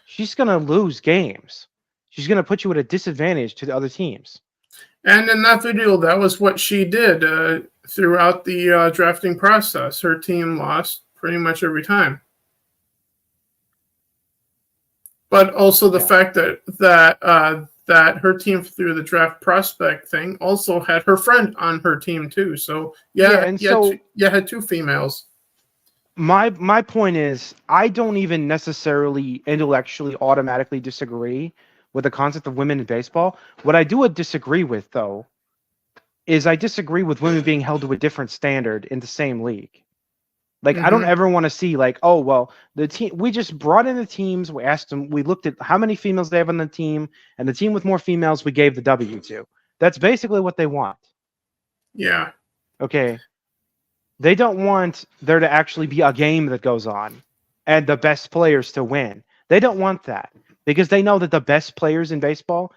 she's going to lose games. She's going to put you at a disadvantage to the other teams. And in that video, that was what she did throughout the drafting process. Her team lost pretty much every time. But also the fact that her team through the draft prospect thing also had her friend on her team too. So you had two females. My point is, I don't even necessarily intellectually automatically disagree with the concept of women in baseball. What I do disagree with, though, is I disagree with women being held to a different standard in the same league. Like, I don't ever want to see, like, oh, well, the team, we just brought in the teams, we asked them, we looked at how many females they have on the team, and the team with more females, we gave the W to. That's basically what they want. Yeah. Okay. They don't want there to actually be a game that goes on and the best players to win. They don't want that because they know that the best players in baseball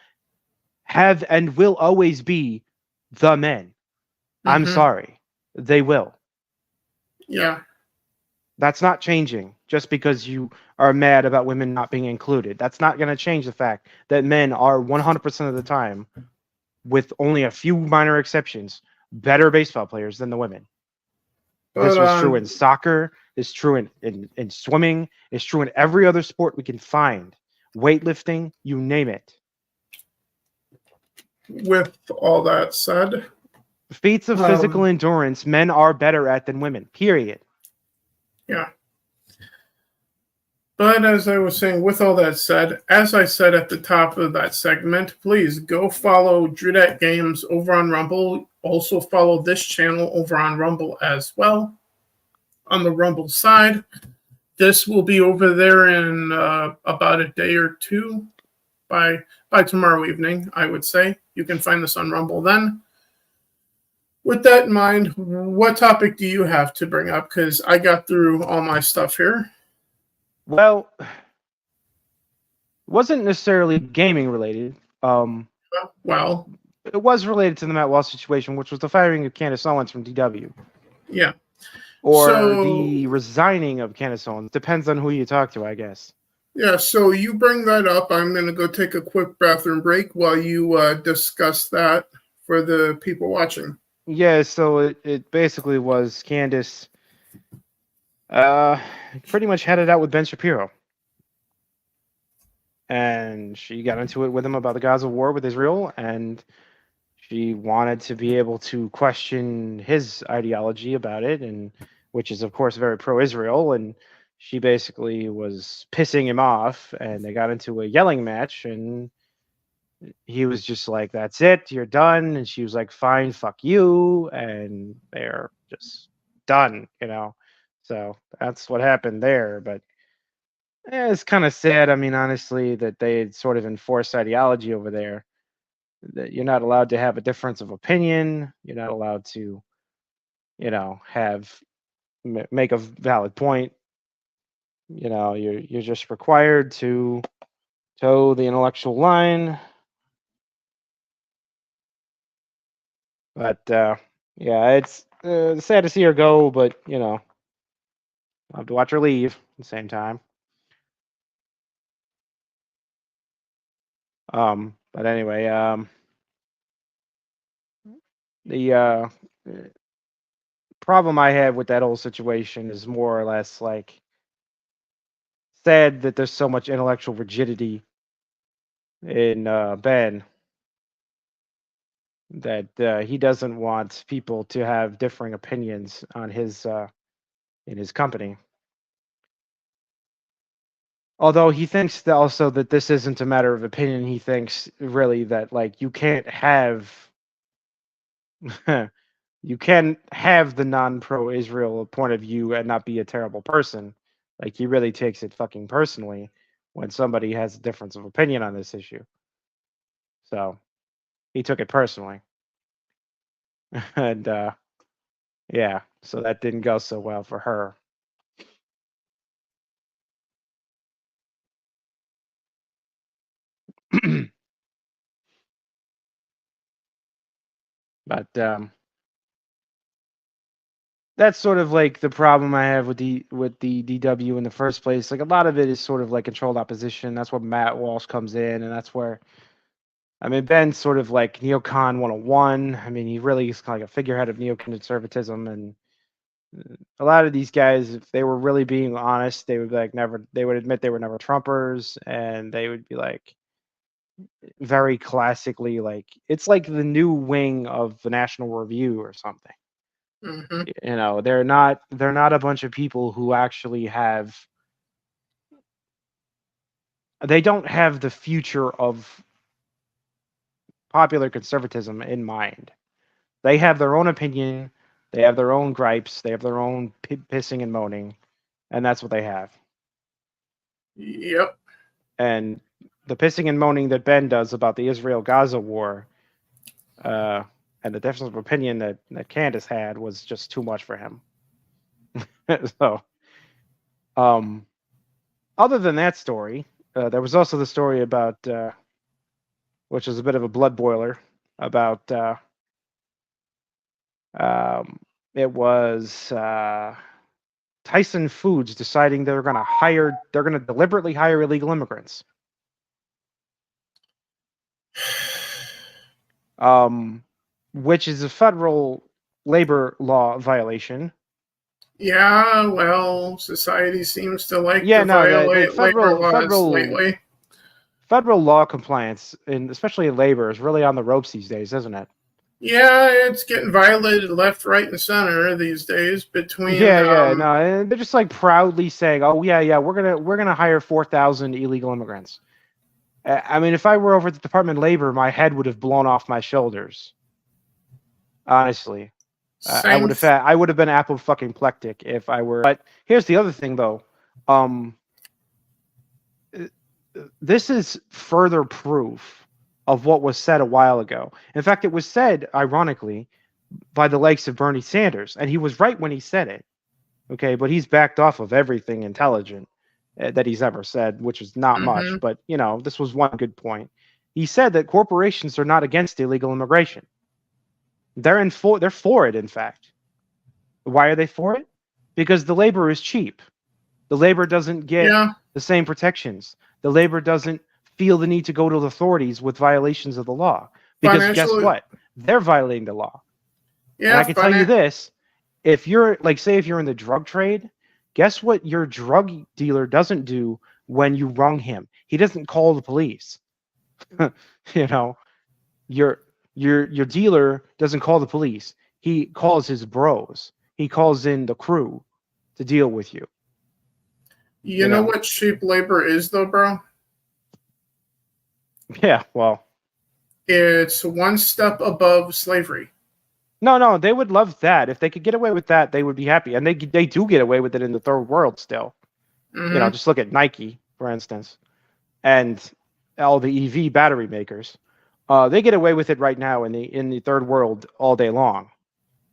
have and will always be the men. I'm sorry. They will. Yeah. That's not changing just because you are mad about women not being included. That's not going to change the fact that men are 100% of the time, with only a few minor exceptions, better baseball players than the women. This But was true in soccer. It's true in swimming. It's true in every other sport we can find. Weightlifting, you name it. with all that said, Feats of physical endurance, men are better at than women. Period. yeah. But as I was saying, with all that said, as I said at the top of that segment, please go follow Drudat Games over on Rumble. Also follow this channel over on Rumble as well. On the Rumble side, this will be over there in about a day or two. By tomorrow evening, I would say. You can find this on Rumble then. With that in mind, what topic do you have to bring up? Because I got through all my stuff here. Well, it wasn't necessarily gaming related. Well, it was related to the Matt Walsh situation, which was the firing of Candace Owens from DW. Yeah. Or the resigning of Candace Owens. Depends on who you talk to, I guess. Yeah, so you bring that up. I'm going to go take a quick bathroom break while you discuss that for the people watching. Yeah, so it basically was Candace pretty much had it out with Ben Shapiro. And she got into it with him about the Gaza war with Israel, and she wanted to be able to question his ideology about it, and which is, of course, very pro-Israel, and she basically was pissing him off, and they got into a yelling match, and he was just like, that's it, you're done. And she was like, fine, fuck you. And they're just done, you know? So that's what happened there. But it's kind of sad. I mean, honestly, that they sort of enforce ideology over there. That you're not allowed to have a difference of opinion. You're not allowed to, you know, make a valid point. You know, you're just required to toe the intellectual line. But yeah, it's sad to see her go, but you know, I'll have to watch her leave at the same time. But anyway, the problem I have with that whole situation is more or less like sad that there's so much intellectual rigidity in Ben that he doesn't want people to have differing opinions on his in his company. Although he thinks that also that this isn't a matter of opinion, he thinks really that like you can't have you can have the non-pro-Israel point of view and not be a terrible person. Like he really takes it fucking personally when somebody has a difference of opinion on this issue. So he took it personally. And yeah, so that didn't go so well for her. But that's sort of like the problem I have with the DW in the first place. Like a lot of it is sort of like controlled opposition. That's where Matt Walsh comes in, and that's where I mean Ben's sort of like neocon 101. I mean he really is kind of like a figurehead of neoconservatism, and a lot of these guys, if they were really being honest, they would be like they would admit they were never Trumpers, and they would be like very classically like it's like the new wing of the National Review or something. Mm-hmm. You know, they're not a bunch of people who actually have they don't have the future of popular conservatism in mind. They have their own opinion, they have their own gripes, they have their own pissing and moaning, and that's what they have. Yep. And the pissing and moaning that Ben does about the Israel-Gaza war and the difference of opinion that Candace had was just too much for him. So, other than that story, there was also the story about, which was a bit of a blood boiler, about it was Tyson Foods deciding they're going to deliberately hire illegal immigrants. Which is a federal labor law violation. Yeah, well, society seems to like Yeah, to no, violate labor laws lately. federal law compliance, and especially in labor, is really on the ropes these days, isn't it? Yeah, it's getting violated left, right, and center these days between Yeah, no, and they're just like proudly saying, "Oh yeah, we're gonna hire 4,000 illegal immigrants." I mean, if I were over at the Department of Labor, my head would have blown off my shoulders. Honestly, I would have been apoplectic if I were. But here's the other thing, though. This is further proof of what was said a while ago. In fact, it was said, ironically, by the likes of Bernie Sanders, and he was right when he said it. Okay, but he's backed off of everything intelligent that he's ever said, which is not much. But this was one good point. He said that corporations are not against illegal immigration. They're for it, in fact. Why are they for it? Because the labor is cheap. The labor doesn't get the same protections. The labor doesn't feel the need to go to the authorities with violations of the law. Because guess what? They're violating the law. Yeah, and I can tell you this. If you're, say if you're in the drug trade, guess what your drug dealer doesn't do when you wrong him? He doesn't call the police. Your dealer doesn't call the police. He calls his bros. He calls in the crew to deal with you. You know what cheap labor is, though, bro? Yeah, well, it's one step above slavery. No, they would love that. If they could get away with that, they would be happy. And they do get away with it in the third world still. Mm-hmm. Just look at Nike, for instance, and all the EV battery makers. They get away with it right now in the third world all day long.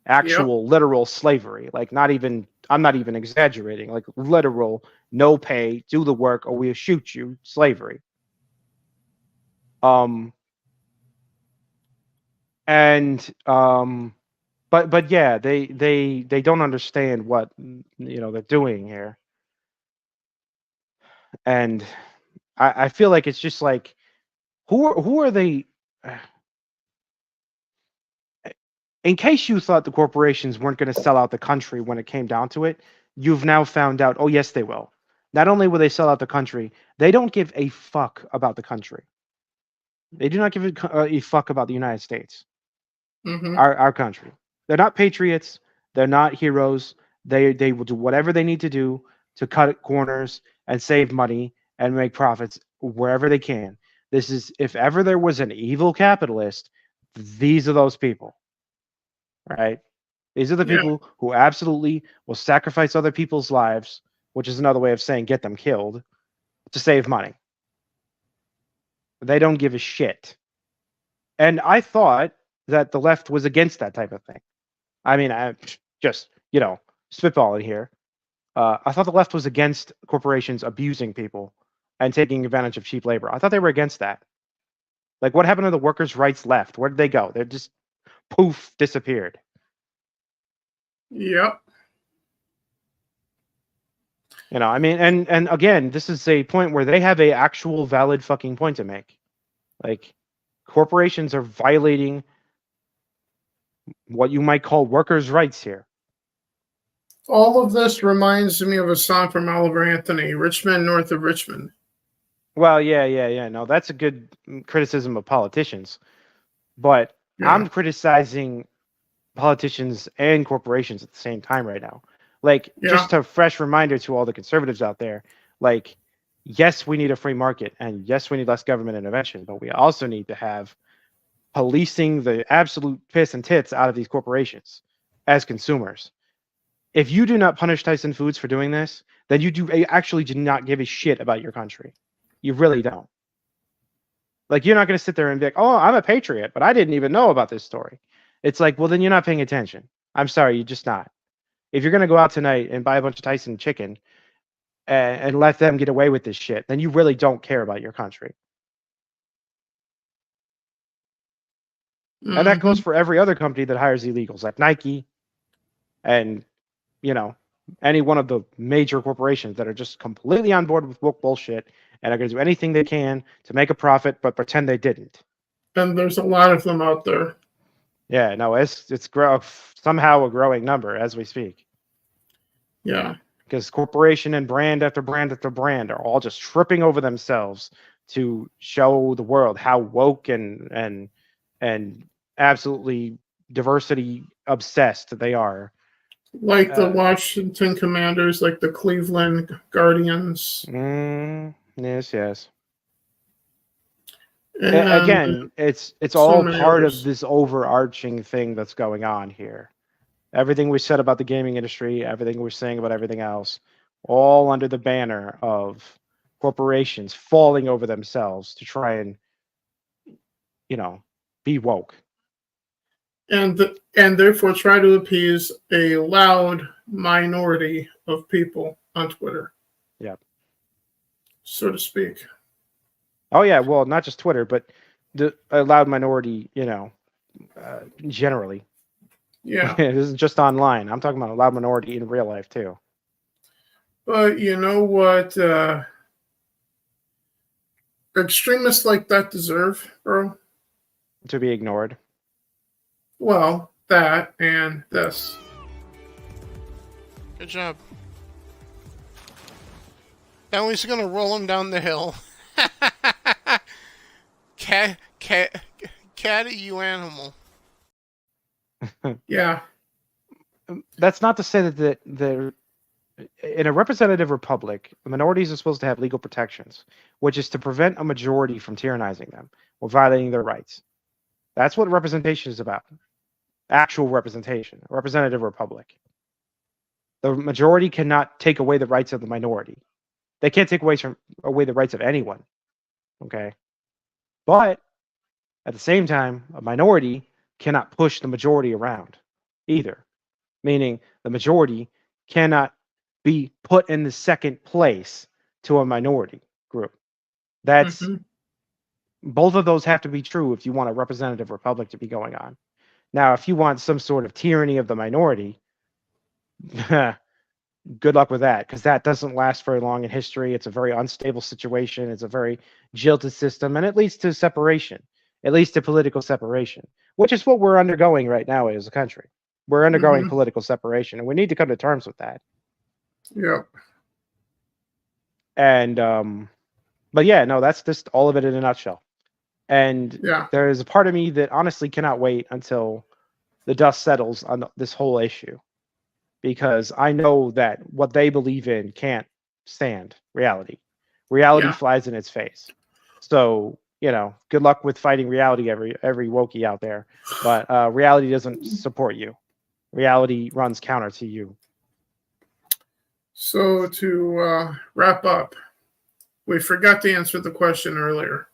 Actual literal slavery. I'm not even exaggerating. Like literal, no pay, do the work, or we'll shoot you. Slavery. But yeah, they don't understand what they're doing here, and I feel like it's just like who are they? In case you thought the corporations weren't going to sell out the country when it came down to it, you've now found out. Oh yes, they will. Not only will they sell out the country, they don't give a fuck about the country. They do not give a fuck about the United States. Mm-hmm. Our country. They're not patriots. They're not heroes. They will do whatever they need to do to cut corners and save money and make profits wherever they can. This is, if ever there was an evil capitalist, these are those people. Right? These are the people who absolutely will sacrifice other people's lives, which is another way of saying get them killed, to save money. They don't give a shit. And I thought that the left was against that type of thing. I mean, I just, spitballing here. I thought the left was against corporations abusing people and taking advantage of cheap labor. I thought they were against that. Like, what happened to the workers' rights left? Where did they go? They're just poof, disappeared. Yep. I mean, and again, this is a point where they have a actual valid fucking point to make. Like, corporations are violating what you might call workers' rights here. All of this reminds me of a song from Oliver Anthony, Richmond, North of Richmond. Well, yeah. No, that's a good criticism of politicians. But I'm criticizing politicians and corporations at the same time right now. Like, just a fresh reminder to all the conservatives out there, like, yes, we need a free market, and yes, we need less government intervention, but we also need to have policing the absolute piss and tits out of these corporations as consumers. If you do not punish Tyson Foods for doing this, then you actually do not give a shit about your country. You really don't. Like, you're not going to sit there and be like, oh, I'm a patriot, but I didn't even know about this story. It's like, well, then you're not paying attention. I'm sorry, you're just not. If you're going to go out tonight and buy a bunch of Tyson chicken and let them get away with this shit, then you really don't care about your country. Mm-hmm. And that goes for every other company that hires illegals, like Nike and, any one of the major corporations that are just completely on board with woke bullshit and are going to do anything they can to make a profit, but pretend they didn't. And there's a lot of them out there. Yeah, no, it's somehow a growing number as we speak. Yeah. Because corporation and brand after brand after brand are all just tripping over themselves to show the world how woke and absolutely diversity obsessed they are. Like the Washington Commanders, like the Cleveland Guardians. Yes. And again, it's so all many part others. of this overarching thing that's going on here. Everything we said about the gaming industry, everything we're saying about everything else, all under the banner of corporations falling over themselves to try and, be woke. And therefore try to appease a loud minority of people on Twitter. Yep. So to speak. Oh yeah, well, not just Twitter, but a loud minority, generally. Yeah. This isn't just online. I'm talking about a loud minority in real life too. But you know what extremists like that deserve, bro? To be ignored. Well, that and this. Good job. Ellie's gonna roll him down the hill. Catty, you animal. Yeah. That's not to say that the in a representative republic, the minorities are supposed to have legal protections, which is to prevent a majority from tyrannizing them or violating their rights. That's what representation is about. Actual representation, a representative republic. The majority cannot take away the rights of the minority. They can't take away the rights of anyone. Okay? But at the same time, a minority cannot push the majority around either. Meaning the majority cannot be put in the second place to a minority group. That's both of those have to be true if you want a representative republic to be going on. Now, if you want some sort of tyranny of the minority, good luck with that, because that doesn't last very long in history. It's a very unstable situation. It's a very jilted system, and it leads to separation. It leads to political separation, which is what we're undergoing right now as a country. We're undergoing political separation, and we need to come to terms with that. Yep. And but yeah, no, that's just all of it in a nutshell. And there is a part of me that honestly cannot wait until the dust settles on this whole issue, because I know that what they believe in can't stand reality. Reality flies in its face. So, good luck with fighting reality, every wokey out there. But reality doesn't support you. Reality runs counter to you. So to wrap up, we forgot to answer the question earlier.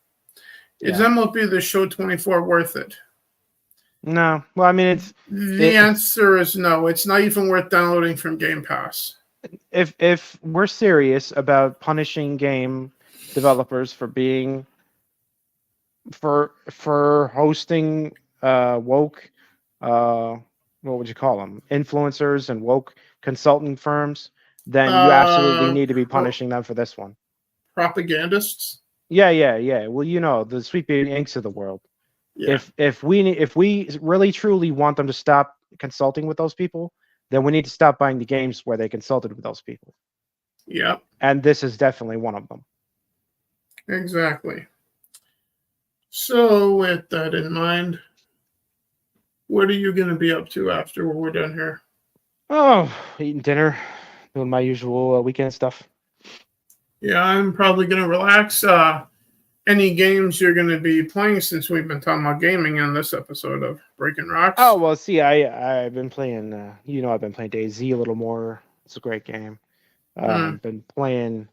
Is MLB The Show 24 worth it? No. Well, I mean, the answer is no. It's not even worth downloading from Game Pass. If we're serious about punishing game developers for being for hosting woke what would you call them, influencers and woke consulting firms, then you absolutely need to be punishing them for this one. Propagandists? Yeah. Well, the Sweet Baby Inks of the world. Yeah. If we really truly want them to stop consulting with those people, then we need to stop buying the games where they consulted with those people. Yep. And this is definitely one of them. Exactly. So with that in mind, what are you going to be up to after we're done here? Oh, eating dinner, doing my usual weekend stuff. Yeah, I'm probably going to relax. Any games you're going to be playing, since we've been talking about gaming in this episode of Breaking Rocks? Oh, well, see, I've been playing, I've been playing DayZ a little more. It's a great game. I've been playing,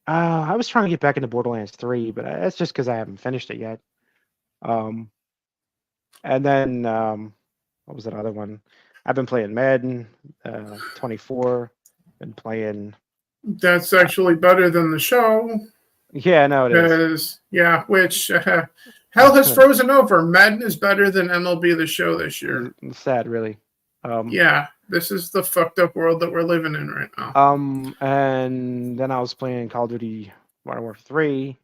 I was trying to get back into Borderlands 3, but that's just because I haven't finished it yet. And then, what was that other one? I've been playing Madden 24. Been playing. That's actually better than the show. Yeah, no, it is. Yeah, which hell has frozen over. Madden is better than MLB The Show this year. It's sad, really. Yeah, this is the fucked up world that we're living in right now. And then I was playing Call of Duty Modern Warfare 3.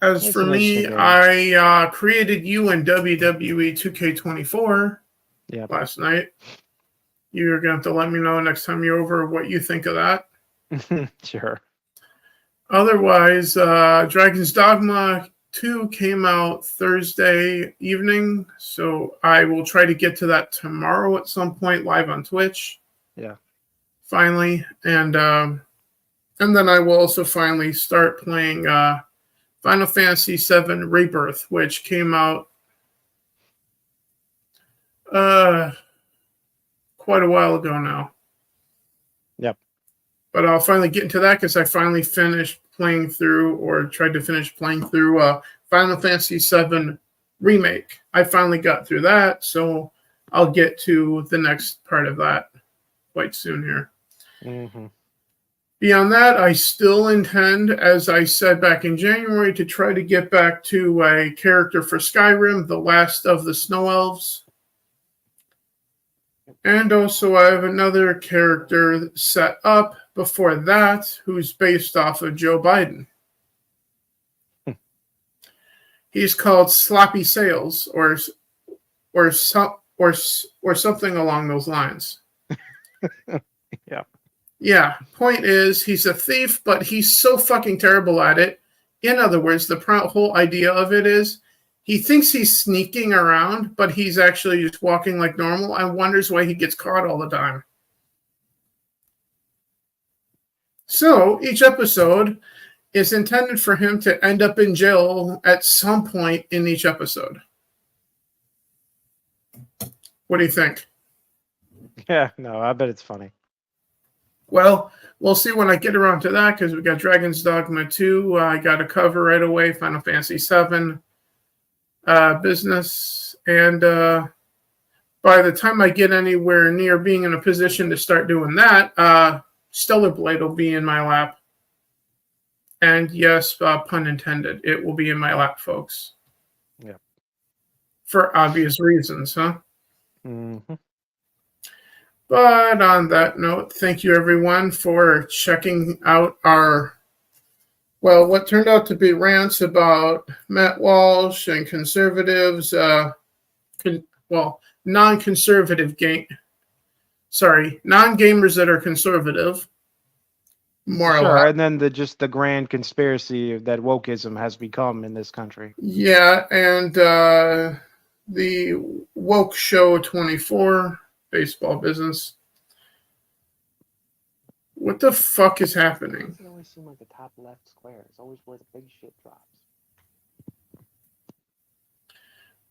As It's for an me, interesting game. I created you in WWE 2K24 Yep. last night. You're going to have to let me know next time you're over what you think of that. Sure. Otherwise, Dragon's Dogma 2 came out Thursday evening, so I will try to get to that tomorrow at some point live on Twitch. Yeah. Finally, and then I will also finally start playing Final Fantasy VII Rebirth, which came out quite a while ago now. Yep. But I'll finally get into that because I finally finished playing through, or tried to finish playing through Final Fantasy VII Remake. I finally got through that, so I'll get to the next part of that quite soon here. Mm-hmm. Beyond that, I still intend, as I said back in January, to try to get back to a character for Skyrim, the last of the Snow Elves. And also I have another character set up before that who's based off of Joe Biden. He's called Sloppy Sales or something along those lines. Yeah. Yeah, point is, he's a thief, but he's so fucking terrible at it. In other words, the whole idea of it is he thinks he's sneaking around, but he's actually just walking like normal and wonders why he gets caught all the time. So each episode is intended for him to end up in jail at some point in each episode. What do you think? Yeah, no, I bet it's funny. Well, we'll see when I get around to that, because we got Dragon's Dogma 2. I got to cover right away Final Fantasy VII business. And by the time I get anywhere near being in a position to start doing that, Stellar Blade will be in my lap. And yes, pun intended, it will be in my lap, folks. Yeah. For obvious reasons, huh? Mm-hmm. But on that note, thank you everyone for checking out our, well, what turned out to be rants about Matt Walsh and conservatives, non-conservative non-gamers that are conservative. More or Sure, less. and then the grand conspiracy that wokeism has become in this country. Yeah, and the Woke Show 24 baseball business. What the fuck is happening? It always seems like the top left square is always where the big shit drops.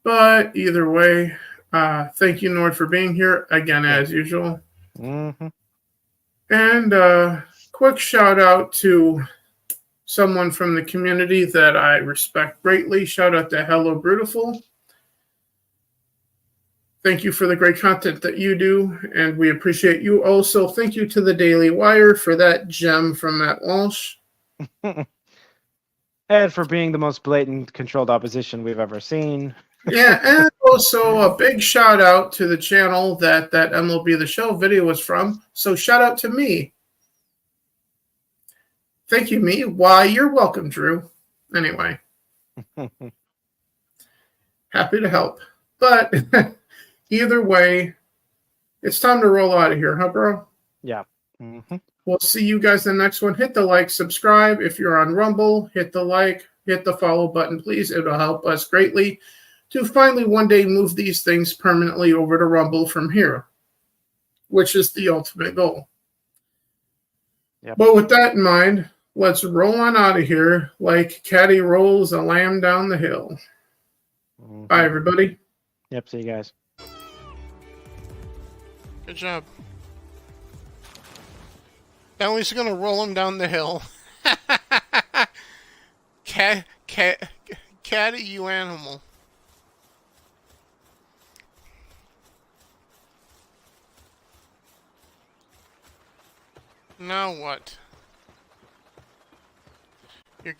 But either way, thank you, Nord, for being here again, as usual. Mm-hmm. And quick shout out to someone from the community that I respect greatly. Shout out to Hello Brutiful. Thank you for the great content that you do, and we appreciate you. Also, thank you to the Daily Wire for that gem from Matt Walsh. And for being the most blatant controlled opposition we've ever seen. Yeah, and also a big shout out to the channel that MLB The Show video was from. So shout out to me. Thank you, me. Why, you're welcome, Drew. Anyway. Happy to help. But either way, it's time to roll out of here, huh, bro? Yeah. Mm-hmm. We'll see you guys in the next one. Hit the like, subscribe. If you're on Rumble, hit the like, hit the follow button, please. It'll help us greatly to finally one day move these things permanently over to Rumble from here, which is the ultimate goal. Yep. But with that in mind, let's roll on out of here like Caddy rolls a lamb down the hill. Mm-hmm. Bye, everybody. Yep, see you guys. Good job. Ellie's gonna roll him down the hill. Caddy, you animal. Now what? You're